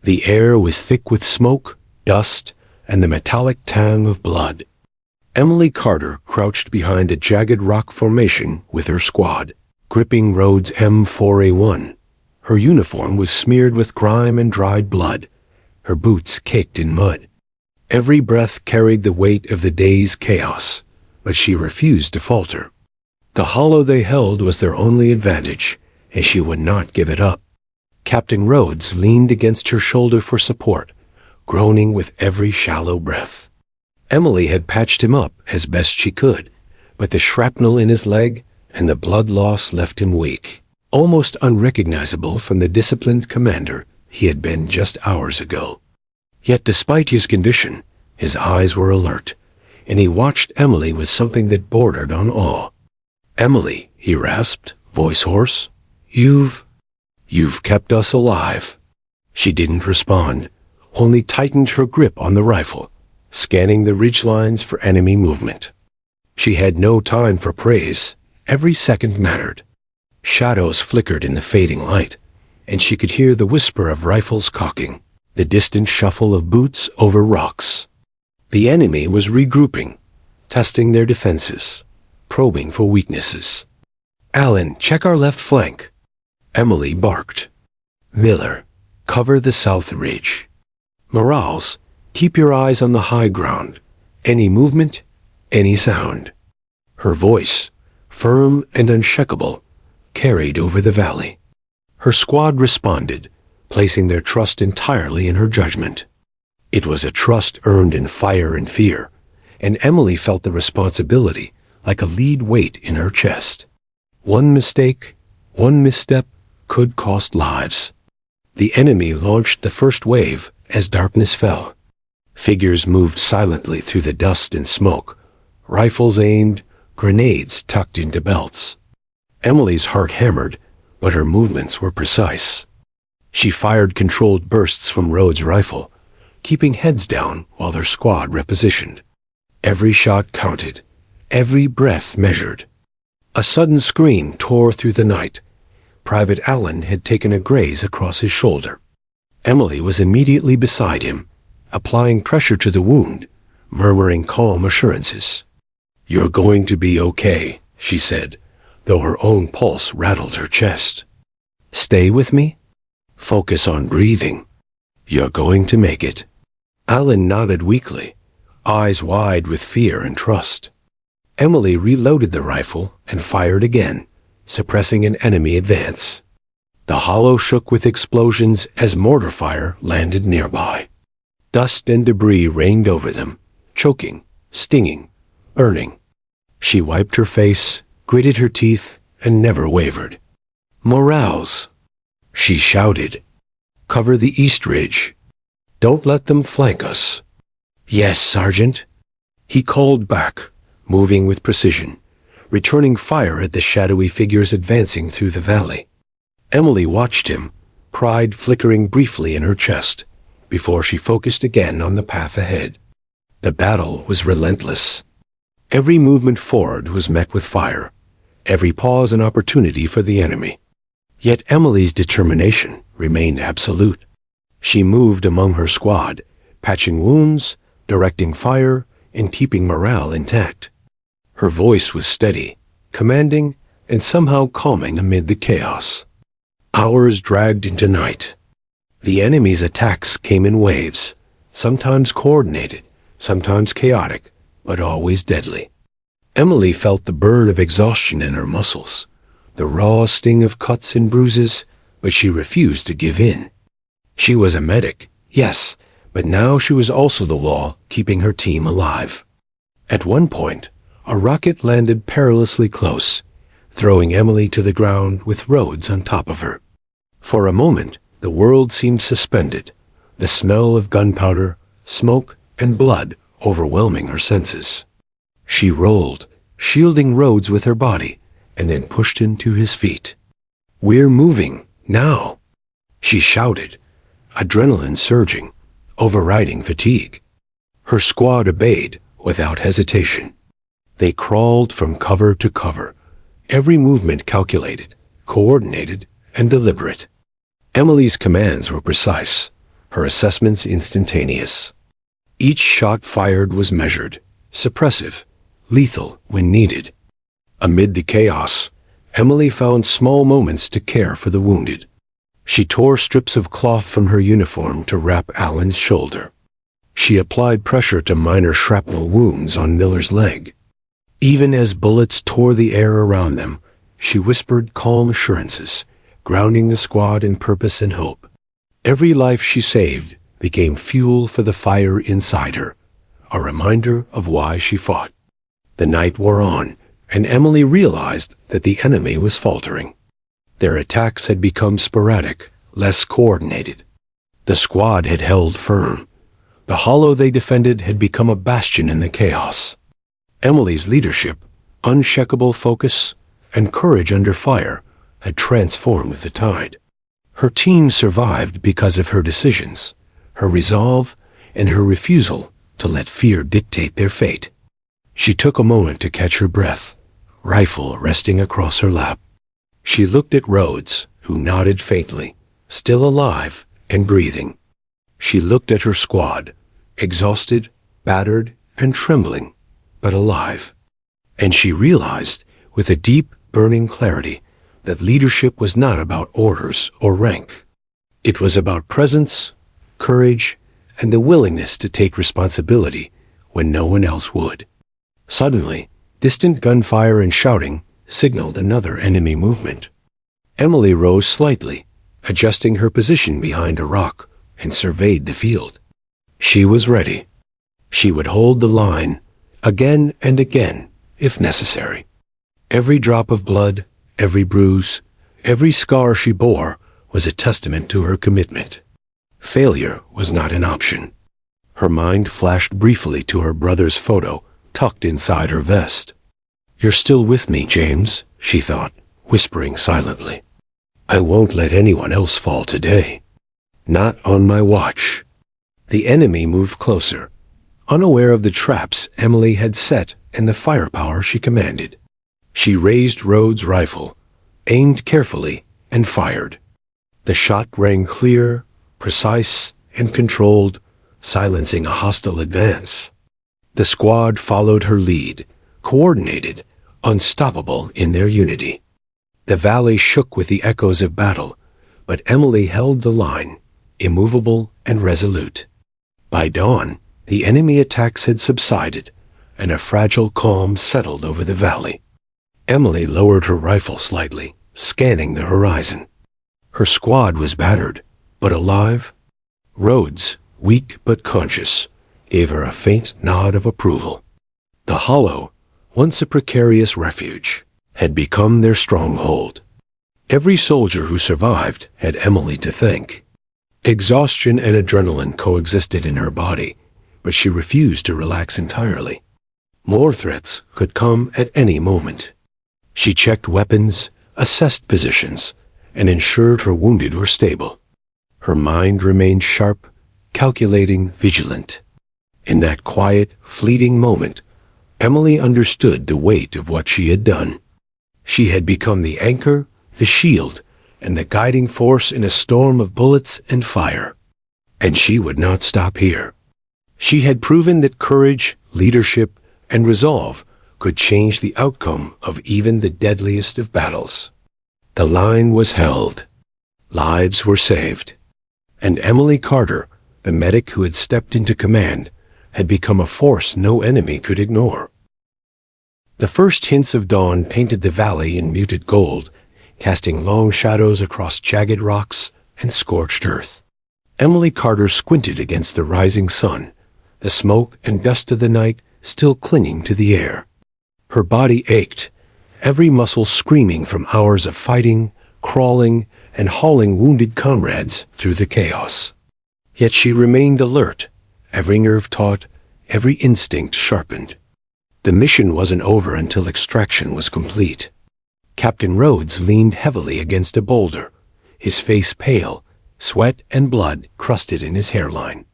A: The air was thick with smoke, dust, and the metallic tang of blood. Emily Carter crouched behind a jagged rock formation with her squad, gripping Rhodes' M4A1. Her uniform was smeared with grime and dried blood, her boots caked in mud. Every breath carried the weight of the day's chaos, but she refused to falter. The hollow they held was their only advantage, and she would not give it up. Captain Rhodes leaned against her shoulder for support, groaning with every shallow breath. Emily had patched him up as best she could, but the shrapnel in his leg and the blood loss left him weak, almost unrecognizable from the disciplined commander he had been just hours ago. Yet despite his condition, his eyes were alert, and he watched Emily with something that bordered on awe. "Emily," he rasped, voice hoarse, You've kept us alive." She didn't respond, only tightened her grip on the rifle, scanning the ridgelines for enemy movement. She had no time for praise. Every second mattered. Shadows flickered in the fading light, and she could hear the whisper of rifles cocking, the distant shuffle of boots over rocks. The enemy was regrouping, testing their defenses, probing for weaknesses. "Allen, check our left flank." Emily barked. "Miller, cover the south ridge. Morales, keep your eyes on the high ground. Any movement, any sound." Her voice, firm and unshakable, carried over the valley. Her squad responded, placing their trust entirely in her judgment. It was a trust earned in fire and fear, and Emily felt the responsibility like a lead weight in her chest. One mistake, one misstep could cost lives. The enemy launched the first wave as darkness fell. Figures moved silently through the dust and smoke, rifles aimed, grenades tucked into belts. Emily's heart hammered, but her movements were precise. She fired controlled bursts from Rhodes' rifle, keeping heads down while her squad repositioned. Every shot counted, every breath measured. A sudden scream tore through the night. Private Allen had taken a graze across his shoulder. Emily was immediately beside him, applying pressure to the wound, murmuring calm assurances. "You're going to be okay," she said, though her own pulse rattled her chest. "Stay with me? Focus on breathing. You're going to make it." Allen nodded weakly, eyes wide with fear and trust. Emily reloaded the rifle and fired again, suppressing an enemy advance. The hollow shook with explosions as mortar fire landed nearby. Dust and debris rained over them, choking, stinging, burning. She wiped her face, gritted her teeth, and never wavered. "Morales!" she shouted. "Cover the east ridge. Don't let them flank us." "Yes, Sergeant," he called back, moving with precision, returning fire at the shadowy figures advancing through the valley. Emily watched him, pride flickering briefly in her chest, before she focused again on the path ahead. The battle was relentless. Every movement forward was met with fire, every pause an opportunity for the enemy. Yet Emily's determination remained absolute. She moved among her squad, patching wounds, directing fire, and keeping morale intact. Her voice was steady, commanding, and somehow calming amid the chaos. Hours dragged into night. The enemy's attacks came in waves, sometimes coordinated, sometimes chaotic, but always deadly. Emily felt the burn of exhaustion in her muscles, the raw sting of cuts and bruises, but she refused to give in. She was a medic, yes, but now she was also the law keeping her team alive. At one point, a rocket landed perilously close, throwing Emily to the ground with Rhodes on top of her. For a moment, the world seemed suspended, the smell of gunpowder, smoke, and blood overwhelming her senses. She rolled, shielding Rhodes with her body, and then pushed him to his feet. "We're moving, now!" she shouted, adrenaline surging, overriding fatigue. Her squad obeyed without hesitation. They crawled from cover to cover, every movement calculated, coordinated, and deliberate. Emily's commands were precise, her assessments instantaneous. Each shot fired was measured, suppressive, lethal when needed. Amid the chaos, Emily found small moments to care for the wounded. She tore strips of cloth from her uniform to wrap Alan's shoulder. She applied pressure to minor shrapnel wounds on Miller's leg. Even as bullets tore the air around them, she whispered calm assurances, grounding the squad in purpose and hope. Every life she saved became fuel for the fire inside her, a reminder of why she fought. The night wore on, and Emily realized that the enemy was faltering. Their attacks had become sporadic, less coordinated. The squad had held firm. The hollow they defended had become a bastion in the chaos. Emily's leadership, unshakable focus, and courage under fire had transformed the tide. Her team survived because of her decisions, her resolve, and her refusal to let fear dictate their fate. She took a moment to catch her breath, rifle resting across her lap. She looked at Rhodes, who nodded faintly, still alive and breathing. She looked at her squad, exhausted, battered, and trembling, but alive. And she realized, with a deep, burning clarity, that leadership was not about orders or rank. It was about presence, courage, and the willingness to take responsibility when no one else would. Suddenly, distant gunfire and shouting signaled another enemy movement. Emily rose slightly, adjusting her position behind a rock, and surveyed the field. She was ready. She would hold the line, again and again, if necessary. Every drop of blood, every bruise, every scar she bore was a testament to her commitment. Failure was not an option. Her mind flashed briefly to her brother's photo, tucked inside her vest. "You're still with me, James," she thought, whispering silently. "I won't let anyone else fall today. Not on my watch." The enemy moved closer, unaware of the traps Emily had set and the firepower she commanded. She raised Rhodes' rifle, aimed carefully, and fired. The shot rang clear, precise, and controlled, silencing a hostile advance. The squad followed her lead, coordinated, unstoppable in their unity. The valley shook with the echoes of battle, but Emily held the line, immovable and resolute. By dawn, the enemy attacks had subsided, and a fragile calm settled over the valley. Emily lowered her rifle slightly, scanning the horizon. Her squad was battered, but alive. Rhodes, weak but conscious, gave her a faint nod of approval. The hollow, once a precarious refuge, had become their stronghold. Every soldier who survived had Emily to thank. Exhaustion and adrenaline coexisted in her body, but she refused to relax entirely. More threats could come at any moment. She checked weapons, assessed positions, and ensured her wounded were stable. Her mind remained sharp, calculating, vigilant. In that quiet, fleeting moment, Emily understood the weight of what she had done. She had become the anchor, the shield, and the guiding force in a storm of bullets and fire. And she would not stop here. She had proven that courage, leadership, and resolve could change the outcome of even the deadliest of battles. The line was held. Lives were saved. And Emily Carter, the medic who had stepped into command, had become a force no enemy could ignore. The first hints of dawn painted the valley in muted gold casting long shadows across jagged rocks and scorched earth. Emily Carter squinted against the rising sun, the smoke and dust of the night still clinging to the air. Her body ached, every muscle screaming from hours of fighting, crawling, and hauling wounded comrades through the chaos. Yet she remained alert, every nerve taut, every instinct sharpened. The mission wasn't over until extraction was complete. Captain Rhodes leaned heavily against a boulder, his face pale, sweat and blood crusted in his hairline.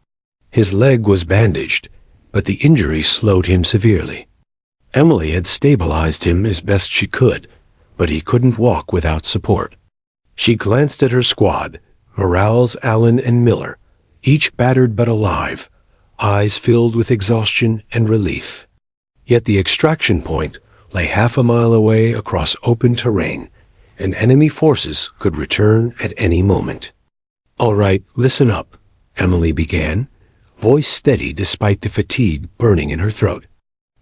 A: His leg was bandaged, but the injury slowed him severely. Emily had stabilized him as best she could, but he couldn't walk without support. She glanced at her squad, Morales, Allen, and Miller, each battered but alive, eyes filled with exhaustion and relief. Yet the extraction point lay half a mile away across open terrain, and enemy forces could return at any moment. "All right, listen up," Emily began, voice steady despite the fatigue burning in her throat.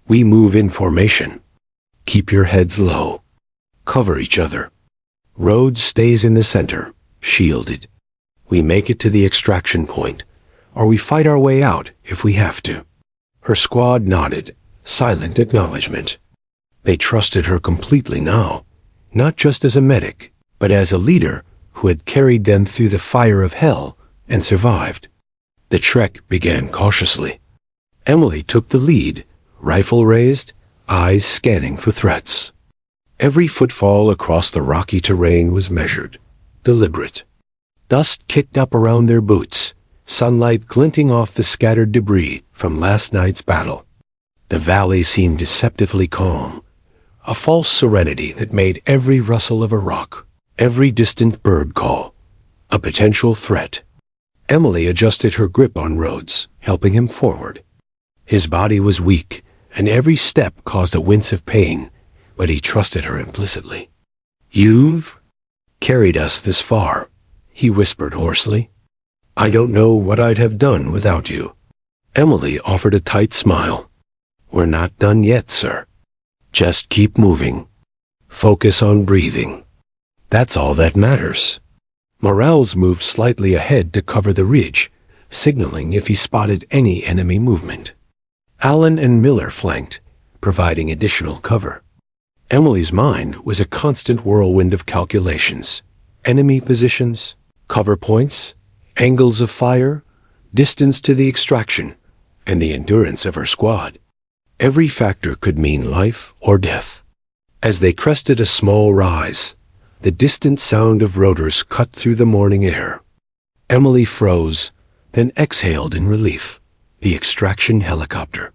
A: "We move in formation. Keep your heads low. Cover each other. Rhodes stays in the center, shielded. We make it to the extraction point, or we fight our way out if we have to." Her squad nodded, silent acknowledgement. They trusted her completely now, not just as a medic, but as a leader who had carried them through the fire of hell and survived. The trek began cautiously. Emily took the lead, rifle raised, eyes scanning for threats. Every footfall across the rocky terrain was measured, deliberate. Dust kicked up around their boots, sunlight glinting off the scattered debris from last night's battle. The valley seemed deceptively calm, a false serenity that made every rustle of a rock, every distant bird call, a potential threat. Emily adjusted her grip on Rhodes, helping him forward. His body was weak, and every step caused a wince of pain, but he trusted her implicitly. "You've carried us this far," he whispered hoarsely. "I don't know what I'd have done without you." Emily offered a tight smile. "We're not done yet, sir. Just keep moving. Focus on breathing. That's all that matters." Morales moved slightly ahead to cover the ridge, signaling if he spotted any enemy movement. Allen and Miller flanked, providing additional cover. Emily's mind was a constant whirlwind of calculations. Enemy positions, cover points, angles of fire, distance to the extraction, and the endurance of her squad. Every factor could mean life or death. As they crested a small rise, the distant sound of rotors cut through the morning air. Emily froze, then exhaled in relief. The extraction helicopter.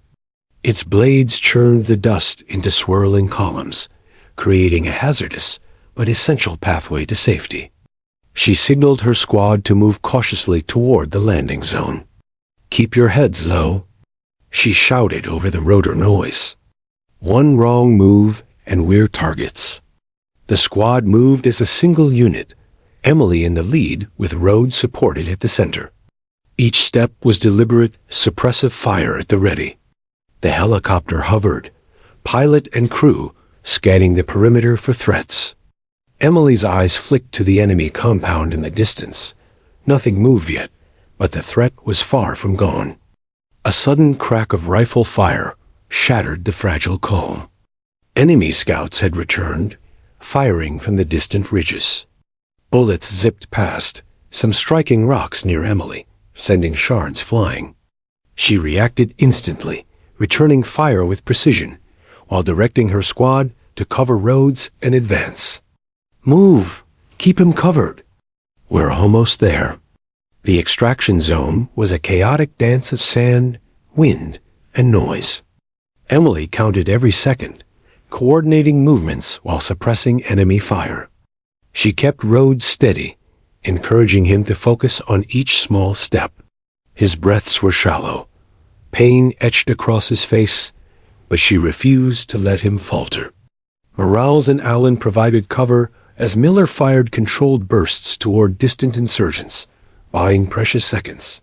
A: Its blades churned the dust into swirling columns, creating a hazardous but essential pathway to safety. She signaled her squad to move cautiously toward the landing zone. "Keep your heads low," she shouted over the rotor noise. "One wrong move and we're targets." The squad moved as a single unit, Emily in the lead with Rhodes supported at the center. Each step was deliberate, suppressive fire at the ready. The helicopter hovered, pilot and crew scanning the perimeter for threats. Emily's eyes flicked to the enemy compound in the distance. Nothing moved yet, but the threat was far from gone. A sudden crack of rifle fire shattered the fragile calm. Enemy scouts had returned, firing from the distant ridges. Bullets zipped past, some striking rocks near Emily, sending shards flying. She reacted instantly, returning fire with precision, while directing her squad to cover Rhodes and advance. "Move! Keep him covered!" "We're almost there." The extraction zone was a chaotic dance of sand, wind, and noise. Emily counted every second, coordinating movements while suppressing enemy fire. She kept Rhodes steady, encouraging him to focus on each small step. His breaths were shallow, pain etched across his face, but she refused to let him falter. Morales and Allen provided cover as Miller fired controlled bursts toward distant insurgents, buying precious seconds.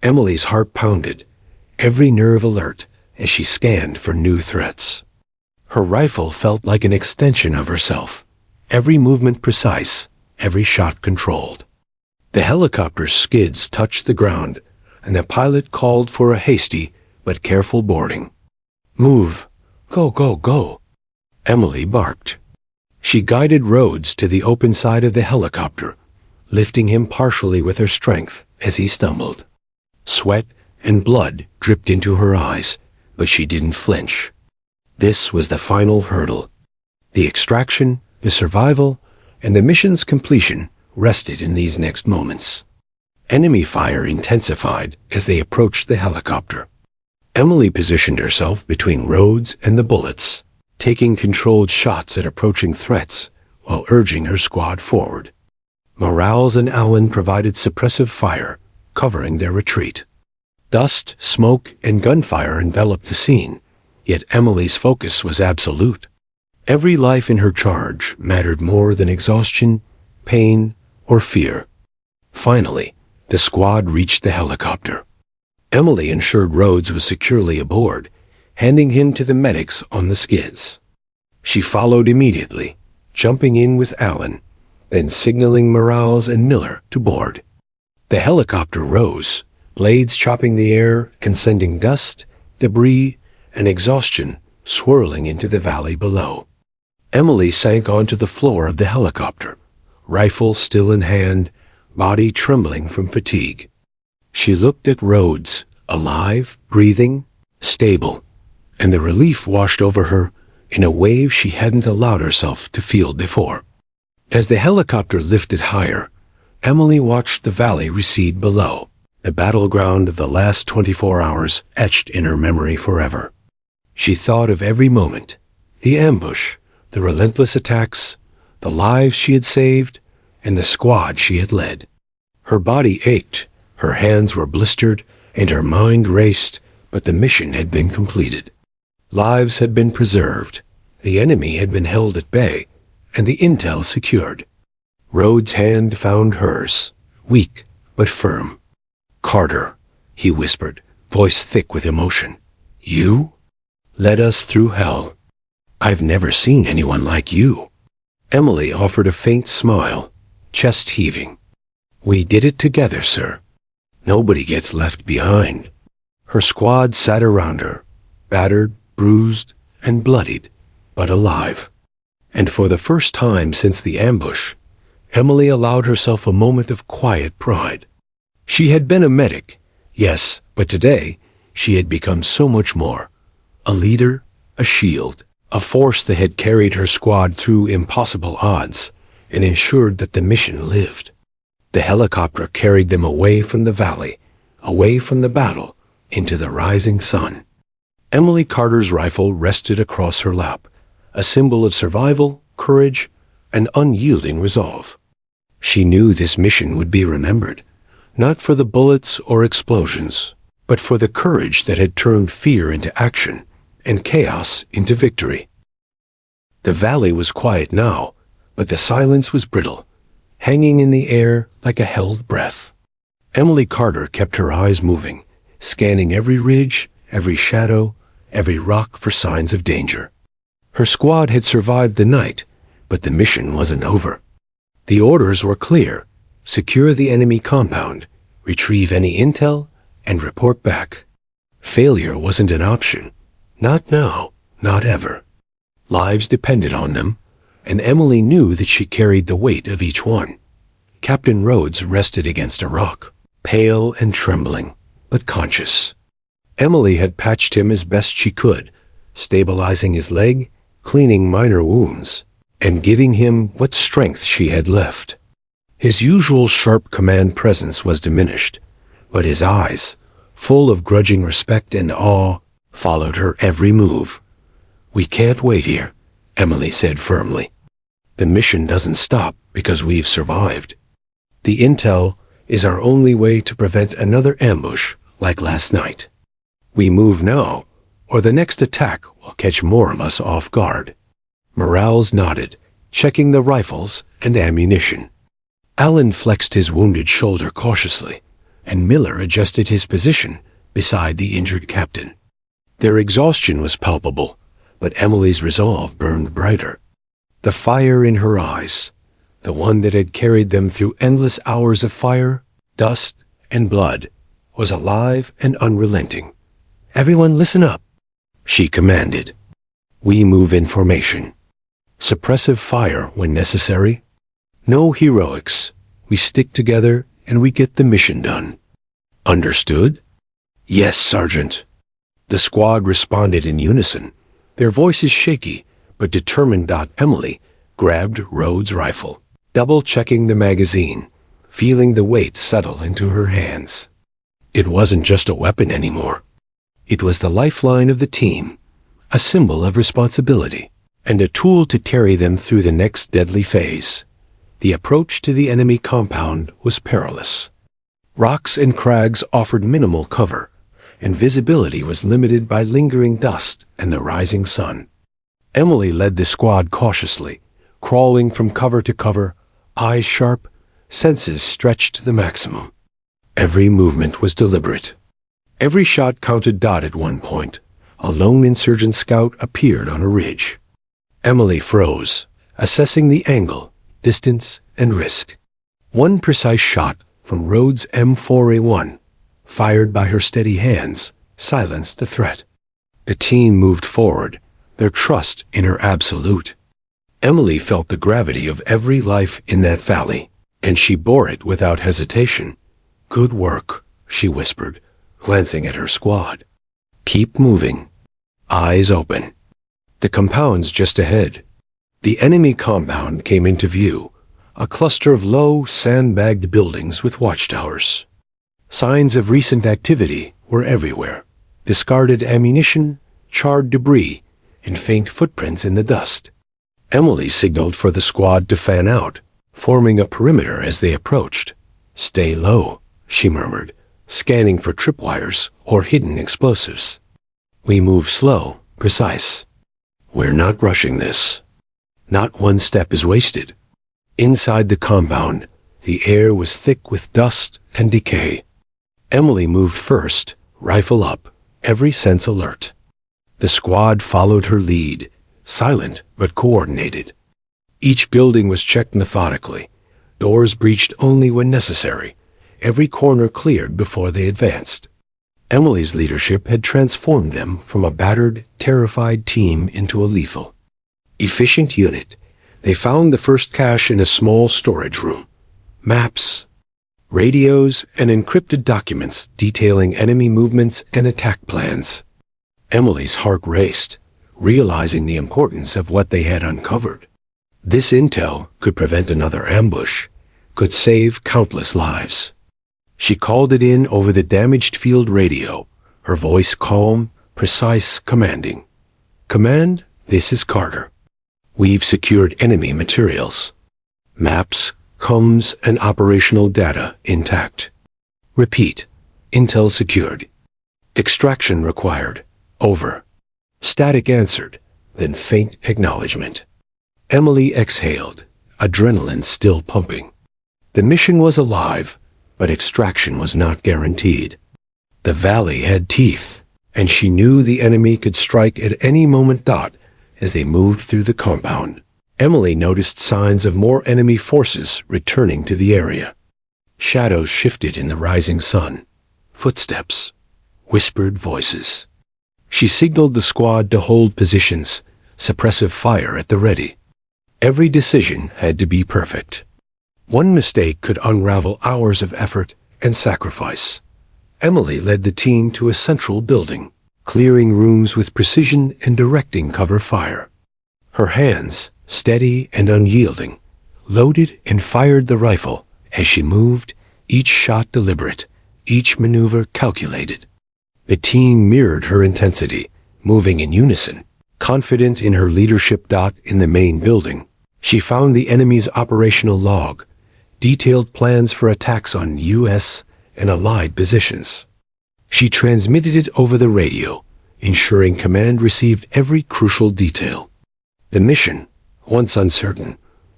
A: Emily's heart pounded, every nerve alert as she scanned for new threats. Her rifle felt like an extension of herself, every movement precise, every shot controlled. The helicopter's skids touched the ground, and the pilot called for a hasty but careful boarding. "Move! Go, go, go!" Emily barked. She guided Rhodes to the open side of the helicopter, lifting him partially with her strength as he stumbled. Sweat and blood dripped into her eyes, but she didn't flinch. This was the final hurdle. The extraction, the survival, and the mission's completion rested in these next moments. Enemy fire intensified as they approached the helicopter. Emily positioned herself between Rhodes and the bullets, taking controlled shots at approaching threats while urging her squad forward. Morales and Allen provided suppressive fire, covering their retreat. Dust, smoke, and gunfire enveloped the scene, yet Emily's focus was absolute. Every life in her charge mattered more than exhaustion, pain, or fear. Finally, the squad reached the helicopter. Emily ensured Rhodes was securely aboard, handing him to the medics on the skids. She followed immediately, jumping in with Allen, then signaling Morales and Miller to board. The helicopter rose, blades chopping the air, sending dust, debris, and exhaustion swirling into the valley below. Emily sank onto the floor of the helicopter, rifle still in hand, body trembling from fatigue. She looked at Rhodes, alive, breathing, stable, and the relief washed over her in a wave she hadn't allowed herself to feel before. As the helicopter lifted higher, Emily watched the valley recede below, the battleground of the last 24 hours etched in her memory forever. She thought of every moment, the ambush, the relentless attacks, the lives she had saved, and the squad she had led. Her body ached, her hands were blistered, and her mind raced, but the mission had been completed. Lives had been preserved, the enemy had been held at bay, and the intel secured. Rhodes' hand found hers, weak but firm. "Carter," he whispered, voice thick with emotion. "You led us through hell. I've never seen anyone like you." Emily offered a faint smile, chest heaving. "We did it together, sir. Nobody gets left behind." Her squad sat around her, battered, bruised, and bloodied, but alive. And for the first time since the ambush, Emily allowed herself a moment of quiet pride. She had been a medic, yes, but today she had become so much more. A leader, a shield, a force that had carried her squad through impossible odds and ensured that the mission lived. The helicopter carried them away from the valley, away from the battle, into the rising sun. Emily Carter's rifle rested across her lap, a symbol of survival, courage, and unyielding resolve. She knew this mission would be remembered, not for the bullets or explosions, but for the courage that had turned fear into action and chaos into victory. The valley was quiet now, but the silence was brittle, hanging in the air like a held breath. Emily Carter kept her eyes moving, scanning every ridge, every shadow, every rock for signs of danger. Her squad had survived the night, but the mission wasn't over. The orders were clear: secure the enemy compound, retrieve any intel, and report back. Failure wasn't an option. Not now, not ever. Lives depended on them, and Emily knew that she carried the weight of each one. Captain Rhodes rested against a rock, pale and trembling, but conscious. Emily had patched him as best she could, stabilizing his leg, cleaning minor wounds, and giving him what strength she had left. His usual sharp command presence was diminished, but his eyes, full of grudging respect and awe, followed her every move. "We can't wait here," Emily said firmly. "The mission doesn't stop because we've survived. The intel is our only way to prevent another ambush like last night. We move now, or the next attack will catch more of us off guard." Morales nodded, checking the rifles and ammunition. Allen flexed his wounded shoulder cautiously, and Miller adjusted his position beside the injured captain. Their exhaustion was palpable, but Emily's resolve burned brighter. The fire in her eyes, the one that had carried them through endless hours of fire, dust, and blood, was alive and unrelenting. "Everyone listen up," she commanded. "We move in formation. Suppressive fire when necessary. No heroics. We stick together and we get the mission done." "Understood?" "Yes, Sergeant." The squad responded in unison, their voices shaky but determined. Emily grabbed Rhodes' rifle, double-checking the magazine, feeling the weight settle into her hands. It wasn't just a weapon anymore. It was the lifeline of the team, a symbol of responsibility, and a tool to carry them through the next deadly phase. The approach to the enemy compound was perilous. Rocks and crags offered minimal cover, and visibility was limited by lingering dust and the rising sun. Emily led the squad cautiously, crawling from cover to cover, eyes sharp, senses stretched to the maximum. Every movement was deliberate. Every shot counted. At one point, a lone insurgent scout appeared on a ridge. Emily froze, assessing the angle, distance, and risk. One precise shot from Rhodes' M4A1, fired by her steady hands, silenced the threat. The team moved forward, their trust in her absolute. Emily felt the gravity of every life in that valley, and she bore it without hesitation. "Good work," she whispered, glancing at her squad. "Keep moving. Eyes open." The compound's just ahead. The enemy compound came into view, a cluster of low, sandbagged buildings with watchtowers. Signs of recent activity were everywhere: discarded ammunition, charred debris, and faint footprints in the dust. Emily signaled for the squad to fan out, forming a perimeter as they approached. "Stay low," she murmured, scanning for tripwires or hidden explosives. "We move slow, precise. We're not rushing this. Not one step is wasted." Inside the compound, the air was thick with dust and decay. Emily moved first, rifle up, every sense alert. The squad followed her lead, silent but coordinated. Each building was checked methodically, doors breached only when necessary, every corner cleared before they advanced. Emily's leadership had transformed them from a battered, terrified team into a lethal, efficient unit. They found the first cache in a small storage room. Maps, radios, and encrypted documents detailing enemy movements and attack plans. Emily's heart raced, realizing the importance of what they had uncovered. This intel could prevent another ambush, could save countless lives. She called it in over the damaged field radio, her voice calm, precise, commanding. "Command, this is Carter. We've secured enemy materials. Maps, comms, and operational data intact. Repeat, intel secured. Extraction required. Over." Static answered, then faint acknowledgement. Emily exhaled, adrenaline still pumping. The mission was alive, but extraction was not guaranteed. The valley had teeth, and she knew the enemy could strike at any moment. As they moved through the compound, Emily noticed signs of more enemy forces returning to the area. Shadows shifted in the rising sun. Footsteps. Whispered voices. She signaled the squad to hold positions, suppressive fire at the ready. Every decision had to be perfect. One mistake could unravel hours of effort and sacrifice. Emily led the team to a central building, clearing rooms with precision and directing cover fire. Her hands, steady and unyielding, loaded and fired the rifle as she moved, each shot deliberate, each maneuver calculated. The team mirrored her intensity, moving in unison, confident in her leadership. In the main building, she found the enemy's operational log, detailed plans for attacks on U.S. and Allied positions. She transmitted it over the radio, ensuring command received every crucial detail. The mission, once uncertain,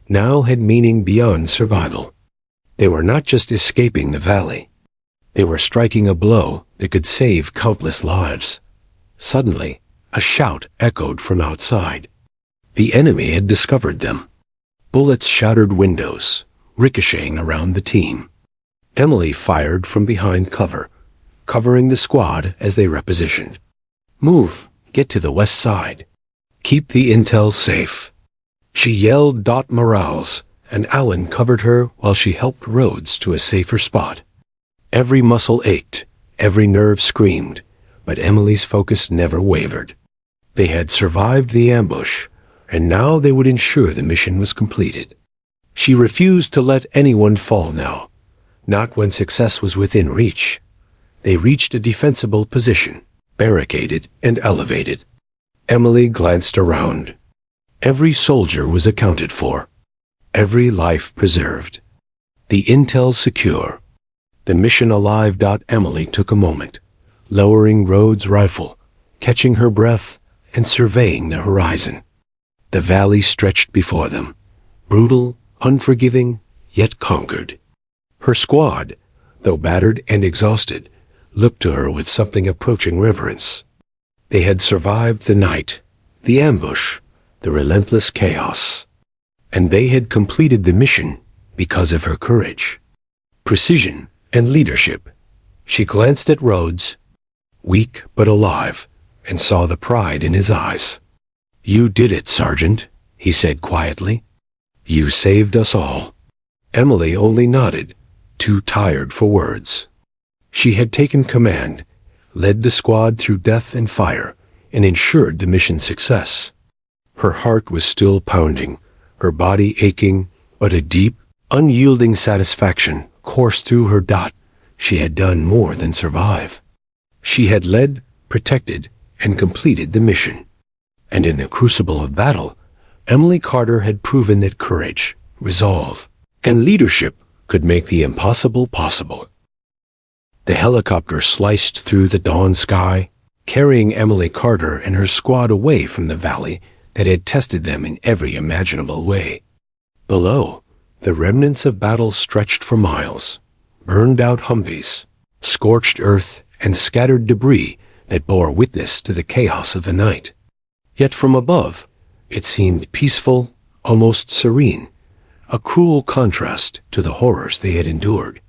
A: now had meaning beyond survival. They were not just escaping the valley. They were striking a blow that could save countless lives. Suddenly, a shout echoed from outside. The enemy had discovered them. Bullets shattered windows, ricocheting around the team. Emily fired from behind cover, covering the squad as they repositioned. "Move, get to the west side. Keep the intel safe." She yelled morals, and Alan covered her while she helped Rhodes to a safer spot. Every muscle ached, every nerve screamed, but Emily's focus never wavered. They had survived the ambush, and now they would ensure the mission was completed. She refused to let anyone fall now, not when success was within reach. They reached a defensible position, barricaded and elevated. Emily glanced around. Every soldier was accounted for, every life preserved. The intel secure. The mission alive. Emily took a moment, lowering Rhodes' rifle, catching her breath, and surveying the horizon. The valley stretched before them, brutal, unforgiving, yet conquered. Her squad, though battered and exhausted, looked to her with something approaching reverence. They had survived the night, the ambush, the relentless chaos. And they had completed the mission because of her courage, precision, and leadership. She glanced at Rhodes, weak but alive, and saw the pride in his eyes. "You did it, Sergeant," he said quietly. "You saved us all." Emily only nodded, too tired for words. She had taken command, led the squad through death and fire, and ensured the mission's success. Her heart was still pounding, her body aching, but a deep, unyielding satisfaction coursed through her. She had done more than survive. She had led, protected, and completed the mission. And in the crucible of battle, Emily Carter had proven that courage, resolve, and leadership could make the impossible possible. The helicopter sliced through the dawn sky, carrying Emily Carter and her squad away from the valley that had tested them in every imaginable way. Below, the remnants of battle stretched for miles, burned out Humvees, scorched earth, and scattered debris that bore witness to the chaos of the night. Yet from above, it seemed peaceful, almost serene, a cruel contrast to the horrors they had endured.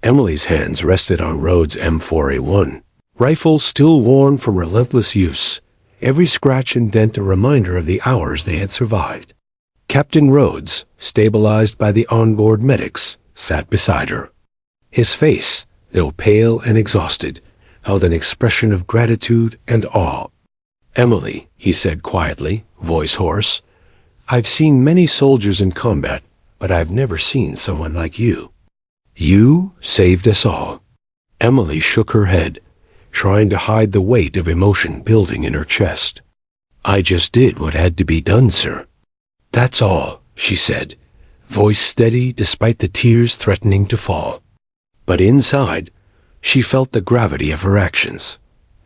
A: Emily's hands rested on Rhodes' M4A1, rifle still worn from relentless use, every scratch and dent a reminder of the hours they had survived. Captain Rhodes, stabilized by the onboard medics, sat beside her. His face, though pale and exhausted, held an expression of gratitude and awe. "Emily," he said quietly, voice hoarse, "I've seen many soldiers in combat, but I've never seen someone like you. You saved us all." Emily shook her head, trying to hide the weight of emotion building in her chest. "I just did what had to be done, sir. That's all," she said, voice steady despite the tears threatening to fall. But inside, she felt the gravity of her actions.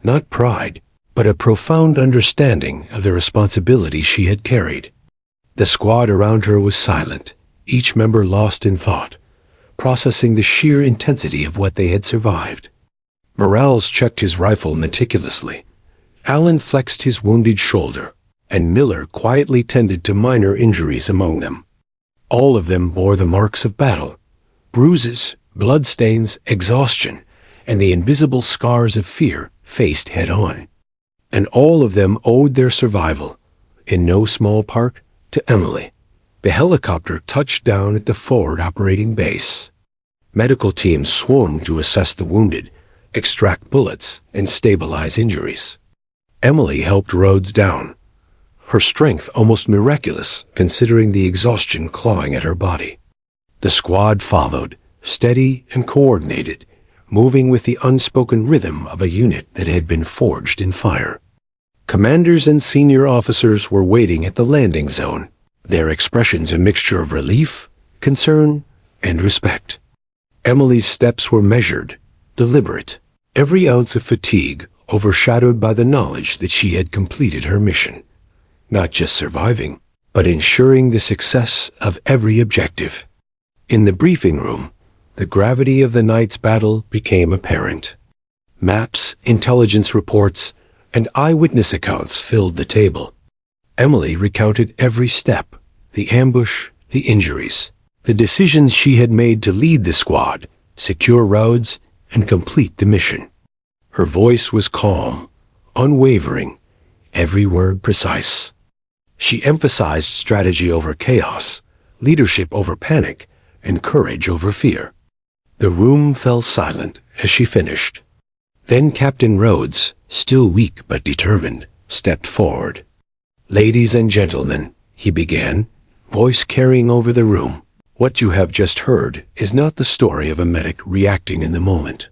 A: Not pride, but a profound understanding of the responsibility she had carried. The squad around her was silent, each member lost in thought, processing the sheer intensity of what they had survived. Morales checked his rifle meticulously. Alan flexed his wounded shoulder, and Miller quietly tended to minor injuries among them. All of them bore the marks of battle, bruises, bloodstains, exhaustion, and the invisible scars of fear faced head-on. And all of them owed their survival, in no small part, to Emily. The helicopter touched down at the forward operating base. Medical teams swarmed to assess the wounded, extract bullets, and stabilize injuries. Emily helped Rhodes down, her strength almost miraculous considering the exhaustion clawing at her body. The squad followed, steady and coordinated, moving with the unspoken rhythm of a unit that had been forged in fire. Commanders and senior officers were waiting at the landing zone, their expressions a mixture of relief, concern, and respect. Emily's steps were measured, deliberate, every ounce of fatigue overshadowed by the knowledge that she had completed her mission, not just surviving, but ensuring the success of every objective. In the briefing room, the gravity of the night's battle became apparent. Maps, intelligence reports, and eyewitness accounts filled the table. Emily recounted every step, the ambush, the injuries, the decisions she had made to lead the squad, secure roads, and complete the mission. Her voice was calm, unwavering, every word precise. She emphasized strategy over chaos, leadership over panic, and courage over fear. The room fell silent as she finished. Then Captain Rhodes, still weak but determined, stepped forward. "Ladies and gentlemen," he began, voice carrying over the room, "what you have just heard is not the story of a medic reacting in the moment.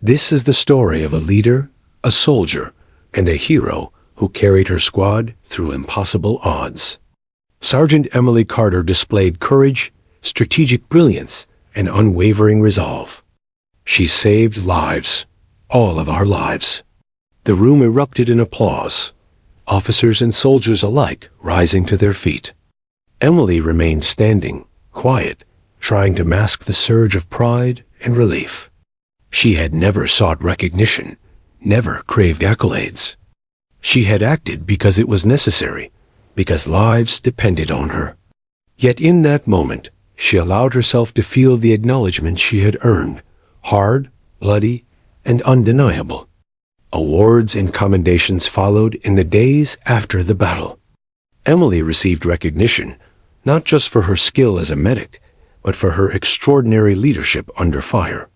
A: This is the story of a leader, a soldier, and a hero who carried her squad through impossible odds." Sergeant Emily Carter displayed courage, strategic brilliance, and unwavering resolve. She saved lives, all of our lives. The room erupted in applause, officers and soldiers alike rising to their feet. Emily remained standing, quiet, trying to mask the surge of pride and relief. She had never sought recognition, never craved accolades. She had acted because it was necessary, because lives depended on her. Yet in that moment, she allowed herself to feel the acknowledgement she had earned, hard, bloody, and undeniable. Awards and commendations followed in the days after the battle. Emily received recognition, not just for her skill as a medic, but for her extraordinary leadership under fire.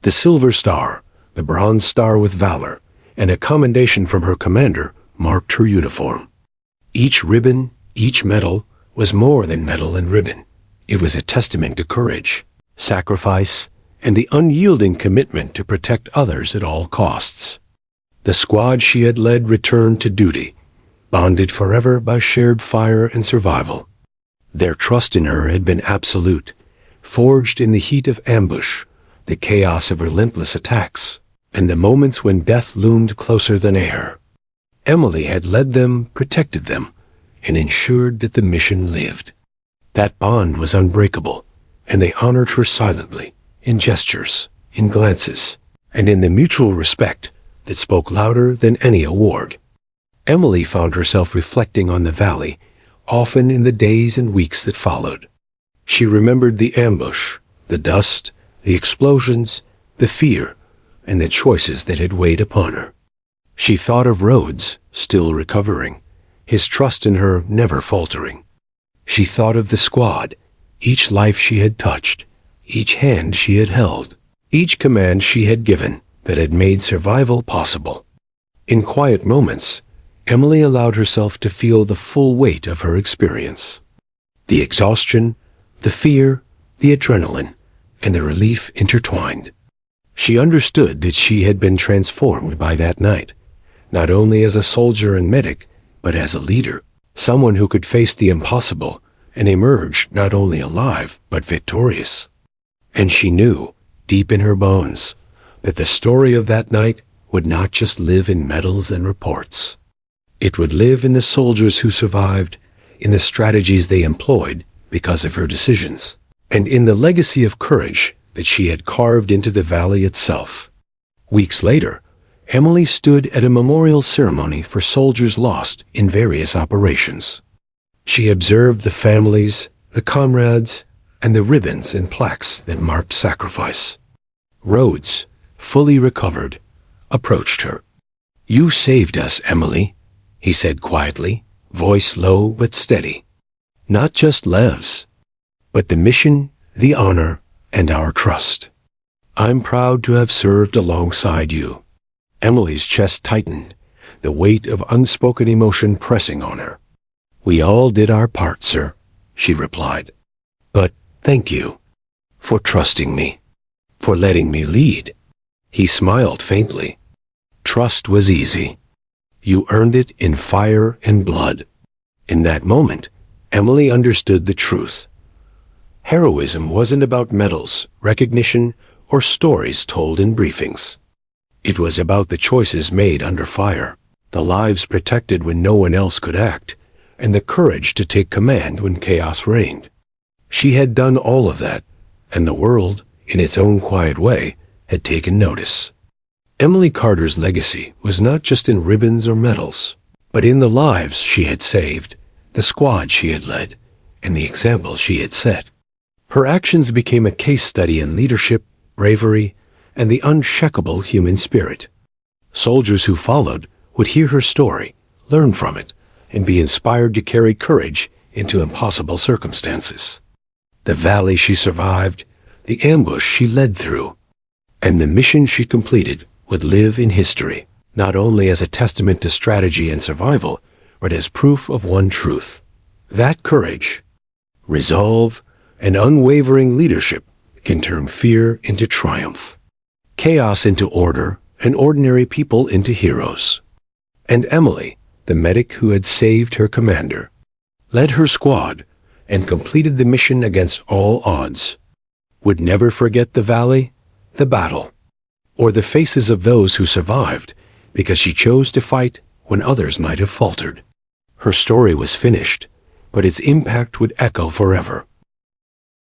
A: The Silver Star, the Bronze Star with Valor, and a commendation from her commander marked her uniform. Each ribbon, each medal, was more than medal and ribbon. It was a testament to courage, sacrifice, and the unyielding commitment to protect others at all costs. The squad she had led returned to duty, bonded forever by shared fire and survival. Their trust in her had been absolute, forged in the heat of ambush, the chaos of relentless attacks, and the moments when death loomed closer than air. Emily had led them, protected them, and ensured that the mission lived. That bond was unbreakable, and they honored her silently, in gestures, in glances, and in the mutual respect that spoke louder than any award. Emily found herself reflecting on the valley, often in the days and weeks that followed. She remembered the ambush, the dust, the explosions, the fear, and the choices that had weighed upon her. She thought of Rhodes, still recovering, his trust in her never faltering. She thought of the squad, each life she had touched, each hand she had held, each command she had given that had made survival possible. In quiet moments, Emily allowed herself to feel the full weight of her experience. The exhaustion, the fear, the adrenaline, and the relief intertwined. She understood that she had been transformed by that night, not only as a soldier and medic, but as a leader, someone who could face the impossible and emerge not only alive, but victorious. And she knew, deep in her bones, that the story of that night would not just live in medals and reports. It would live in the soldiers who survived, in the strategies they employed because of her decisions, and in the legacy of courage that she had carved into the valley itself. Weeks later, Emily stood at a memorial ceremony for soldiers lost in various operations. She observed the families, the comrades, and the ribbons and plaques that marked sacrifice. Rhodes, fully recovered, approached her. "You saved us, Emily," he said quietly, voice low but steady. "Not just lives, but the mission, the honor, and our trust. I'm proud to have served alongside you." Emily's chest tightened, the weight of unspoken emotion pressing on her. "We all did our part, sir," she replied. "But thank you for trusting me, for letting me lead." He smiled faintly. "Trust was easy. You earned it in fire and blood." In that moment, Emily understood the truth. Heroism wasn't about medals, recognition, or stories told in briefings. It was about the choices made under fire, the lives protected when no one else could act, and the courage to take command when chaos reigned. She had done all of that, and the world, in its own quiet way, had taken notice. Emily Carter's legacy was not just in ribbons or medals. but in the lives she had saved, the squad she had led, and the example she had set. Her actions became a case study in leadership, bravery, and the unshakable human spirit. Soldiers who followed would hear her story, learn from it, and be inspired to carry courage into impossible circumstances. The valley she survived, the ambush she led through, and the mission she completed would live in history, not only as a testament to strategy and survival, but as proof of one truth: that courage, resolve, and unwavering leadership can turn fear into triumph, chaos into order, and ordinary people into heroes. And Emily, the medic who had saved her commander, led her squad, and completed the mission against all odds, would never forget the valley, the battle, or the faces of those who survived, because she chose to fight when others might have faltered. Her story was finished, but its impact would echo forever.